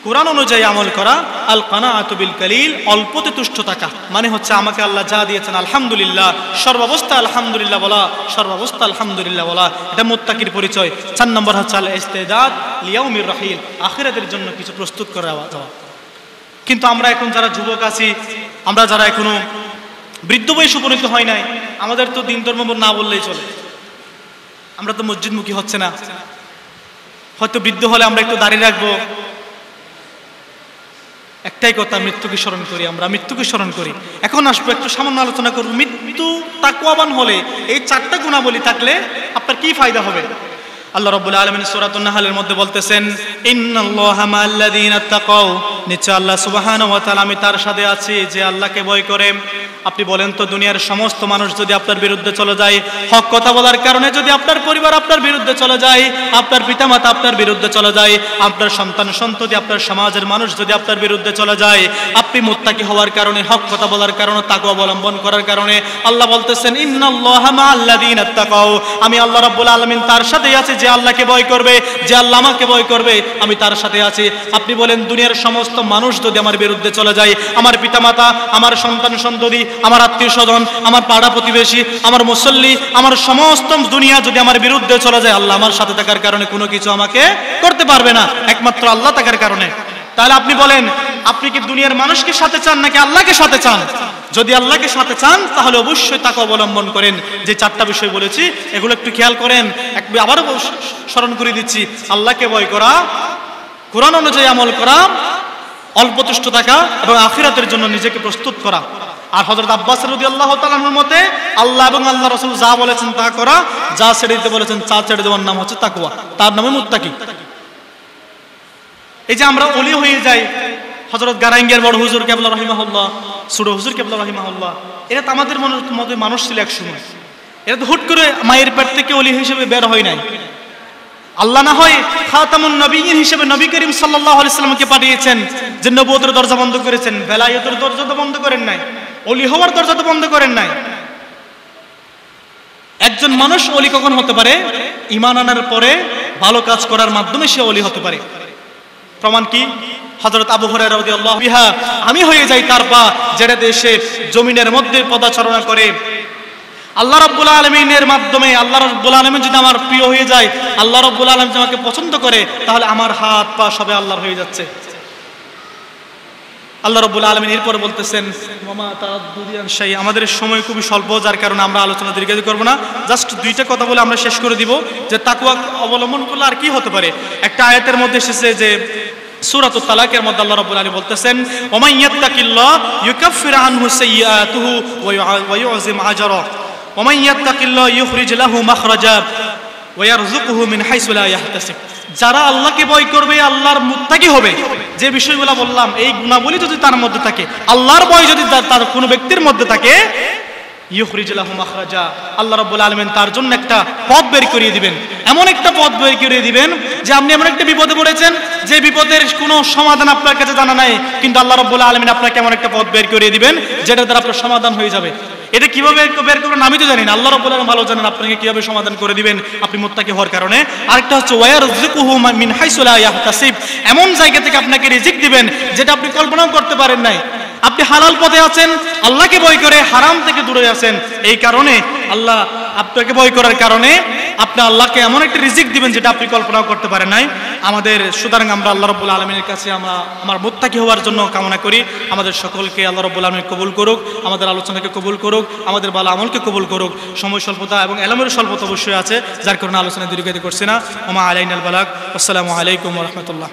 কোরআন অনুযায়ী আমল করা, আল কানাআতু বিল কালিল, অল্পতে তুষ্ট থাকা, মানে হচ্ছে আমাকে আল্লাহ যা দিয়েছেন আলহামদুলিল্লাহ, সর্বাবস্থা আলহামদুলিল্লাহ বলা, সর্বাবস্থা আলহামদুলিল্লাহ বলা, এটা মুত্তাকির পরিচয়। 4 নম্বর হচ্ছে আল ইস্তিদাদ লিয়াউমির রাহিল, আখিরাতের জন্য কিছু প্রস্তুত করে যাওয়া। কিন্তু আমরা এখন যারা যুবক আছি, আমরা যারা এখনো বৃদ্ধ বয়সে উপনীত হয় নাই, আমাদের তো দিন ধর্ম না বললেই চলে। আমরা তো মসজিদমুখী হচ্ছে না, হয়তো বৃদ্ধ হলে আমরা একটু দাঁড়িয়ে রাখবো। একটাই কথা, মৃত্যুকে স্মরণ করি, আমরা মৃত্যুকে স্মরণ করি। এখন আসবো একটু সামান্য আলোচনা করব, মৃত্যু তাকওয়াবান হলে এই 4টা গুণাবলী থাকলে আপনার কি ফায়দা হবে। আল্লাহ রাব্বুল আলামিন সূরাতুন নাহলের মধ্যে বলতেছেন, ইন্নাল্লাহা মাআল্লাযীনা তাকাও, নিশ্চয় আল্লাহ সুবহানাহু ওয়া তাআলা আমি তার সাথে আছি যে আল্লাহকে ভয় করে। আপনি বলেন তো, দুনিয়ার সমস্ত মানুষ যদি আপনার বিরুদ্ধে চলে যায়, হক কথা বলার কারণে যদি আপনার পরিবার আপনার বিরুদ্ধে চলে যায়, আপনার পিতামাতা আপনার বিরুদ্ধে চলে যায়, আপনার সন্তান সন্ততি, আপনার সমাজের মানুষ যদি আপনার বিরুদ্ধে চলে যায়, আপনি মুত্তাকি হওয়ার কারণে, হক কথা বলার কারণে, তাকওয়া অবলম্বন করার কারণে, আল্লাহ বলতেছেন ইন্নাল্লাহা মাআল্লাযীনা তাকাও, আমি আল্লাহ রাব্বুল আলামিন তার সাথেই আছি যে আল্লাহকে ভয় করবে, যে আল্লাহ আমাকে ভয় করবে, আমি তার সাথে আছি। আপনি বলেন, দুনিয়ার সমস্ত মানুষ যদি আমার বিরুদ্ধে চলে যায়, আমার পিতামাতা, আমার সন্তান সন্ততি, আমার আত্মীয় স্বজন, আমার পাড়া প্রতিবেশী, আমার মুসল্লি, আমার সমস্ত দুনিয়া যদি আমার বিরুদ্ধে চলে যায়, আল্লাহ আমার সাথে থাকার কারণে কোনো কিছু আমাকে করতে পারবে না, একমাত্র আল্লাহ থাকার কারণে। তাহলে আপনি বলেন, আপনি কি দুনিয়ার মানুষকে সাথে চান নাকি আল্লাহকে সাথে চান? যদি আল্লাহকে সাথে চান তাহলে অবশ্যই তাকে অবলম্বন করেন। যে 4টা বিষয় বলেছি এগুলো একটু খেয়াল করেন। আবারও স্মরণ করে দিচ্ছি, আল্লাহকে ভয় করা, কোরআন অনুযায়ী আমল করা, অল্প তুষ্ট থাকা এবং আখিরাতের জন্য নিজেকে প্রস্তুত করা। আর হযরত আব্বাস রাদিয়াল্লাহু তাআলা আনহুর মতে আল্লাহ এবং আল্লাহ রাসূল যা বলেছেন তা করা, যা ছেড়ে দিতে বলেছেন তা ছেড়ে দেওয়ার নাম হচ্ছে তাকওয়া, তার নামে মুত্তাকি। এই যে আমরা ওলি হয়ে যাই, হযরত গারাঙ্গের বড় হুজুর কেবলা রাহিমাহুল্লাহ, ছোট হুজুর কেবলা রাহিমাহুল্লাহ, এরা তো আমাদের মধ্যে মানুষ ছিল এক সময়। এরা তো হুট করে মায়ের পেট থেকে ওলি হিসেবে বের হয় নাই। আল্লাহ না হয় খাতামুন নবিয়্যিন হিসেবে নবী করিম সাল্লাল্লাহু আলাইহি সাল্লামকে পাঠিয়েছেন, যে নবুয়তের দরজা বন্ধ করেছেন, বেলায়েতের দরজা তো বন্ধ করেন নাই, ওলি হওয়ার দরজা তো বন্ধ করেন নাই। একজন মানুষ ওলি কখন হতে পারে? ঈমান আনার পরে ভালো কাজ করার মাধ্যমে সে ওলি হতে পারে। প্রমাণ কি? হযরত আবু হুরায়রা রাদিয়াল্লাহু বিহা, আমি হয়ে যাই তার পা যেটা দেশে জমিনের মধ্যে পদাচারণা করে। আল্লাহ রাব্বুল আলামিনের মাধ্যমে, আল্লাহ রাব্বুল আলামিন যদি আমার প্রিয় হয়ে যায়, আল্লাহ রাব্বুল আলামিন আমাকে পছন্দ করে, তাহলে আমার হাত পা সবে আল্লাহর হয়ে যাচ্ছে। আল্লাহ রাব্বুল আলামিন এরপর বলতেছেন, ওয়ামা তারাদ্দুদিয়ান শাই। আমাদের সময় খুবই স্বল্প, যার কারণে আমরা আলোচনা দীর্ঘায়িত করব না। জাস্ট 2টা কথা বলে আমরা শেষ করে দিব, যে তাকওয়া অবলম্বন করলে আর কি হতে পারে। একটা আয়াতের মধ্যে এসেছে যে সূরাতুত তালাকের মধ্যে আল্লাহ রাব্বুল আলামিন বলতেছেন, ওয়ামান ইয়াত্তাকিল্লাহ ইউকাফির আনহু সাইয়্যাতুহু ওয়া ইউযিম আজরা, ওয়ামান ইয়াত্তাকিল্লাহ ইখরিজ লাহু মাখরাজা ওয়া ইয়ারযুকুহু মিন হাইসু লা ইয়াহতাসিব। যারা আল্লাহকে ভয় করবে, আল্লাহর মুত্তাকি হবে, যে বিষয়গুলো বললাম, এই গুণাবলী যদি তার মধ্যে থাকে, আল্লাহর ভয় যদি তার কোনো ব্যক্তির মধ্যে থাকে, ইখরিজ লাহু মাখরাজা, আল্লাহ রাব্বুল আলামিন তার জন্য একটা পথ বের করিয়ে দিবেন। এমন একটা পথ বের করিয়ে দিবেন যে আপনি এমন একটা বিপদে পড়েছেন, যে বিপদের কোনো সমাধান আপনার কাছে জানা নাই, কিন্তু আল্লাহ রাব্বুল আলামিন আপনাকে এমন একটা পথ বের করিয়ে দিবেন যেটা দ্বারা আপনার সমাধান হয়ে যাবে। এটা কিভাবে বের করবেন আমি তো জানি না, আল্লাহ রাব্বুল আলামিন ভালো জানেন আপনাকে কিভাবে সমাধান করে দিবেন আপনি মুত্তাকি হওয়ার কারণে। আরেকটা হচ্ছে ওয়ায়ারযুকুহু মিন হাইসু লা ইয়াহতাসিব, এমন জায়গা থেকে আপনাকে রিজিক দিবেন যেটা আপনি কল্পনাও করতে পারেন নাই। আপনি হালাল পথে আছেন, আল্লাহকে ভয় করে হারাম থেকে দূরে আছেন, এই কারণে আল্লাহ আপনাকে ভয় করার কারণে আপনি আল্লাহকে এমন একটা রিজিক দিবেন যেটা আপনি কল্পনাও করতে পারেন নাই। আমাদের সুতরাং আমরা আল্লাহ রাব্বুল আলামিনের কাছে আমার মুত্তাকি হওয়ার জন্য কামনা করি। আমাদের সকলকে আল্লাহ রাব্বুল আলামিন কবুল করুক, আমাদের আলোচনাকে কবুল করুক, আমাদের ভালো আমলকে কবুল করুক। সময় স্বল্পতা এবং এলমের স্বল্পতা অবশ্যই আছে, যার কারণে আলোচনা দীর্ঘায়িত করছি না। ওমা আলাইনাল বালাগ। আসসালামু আলাইকুম ওয়া রাহমাতুল্লাহ।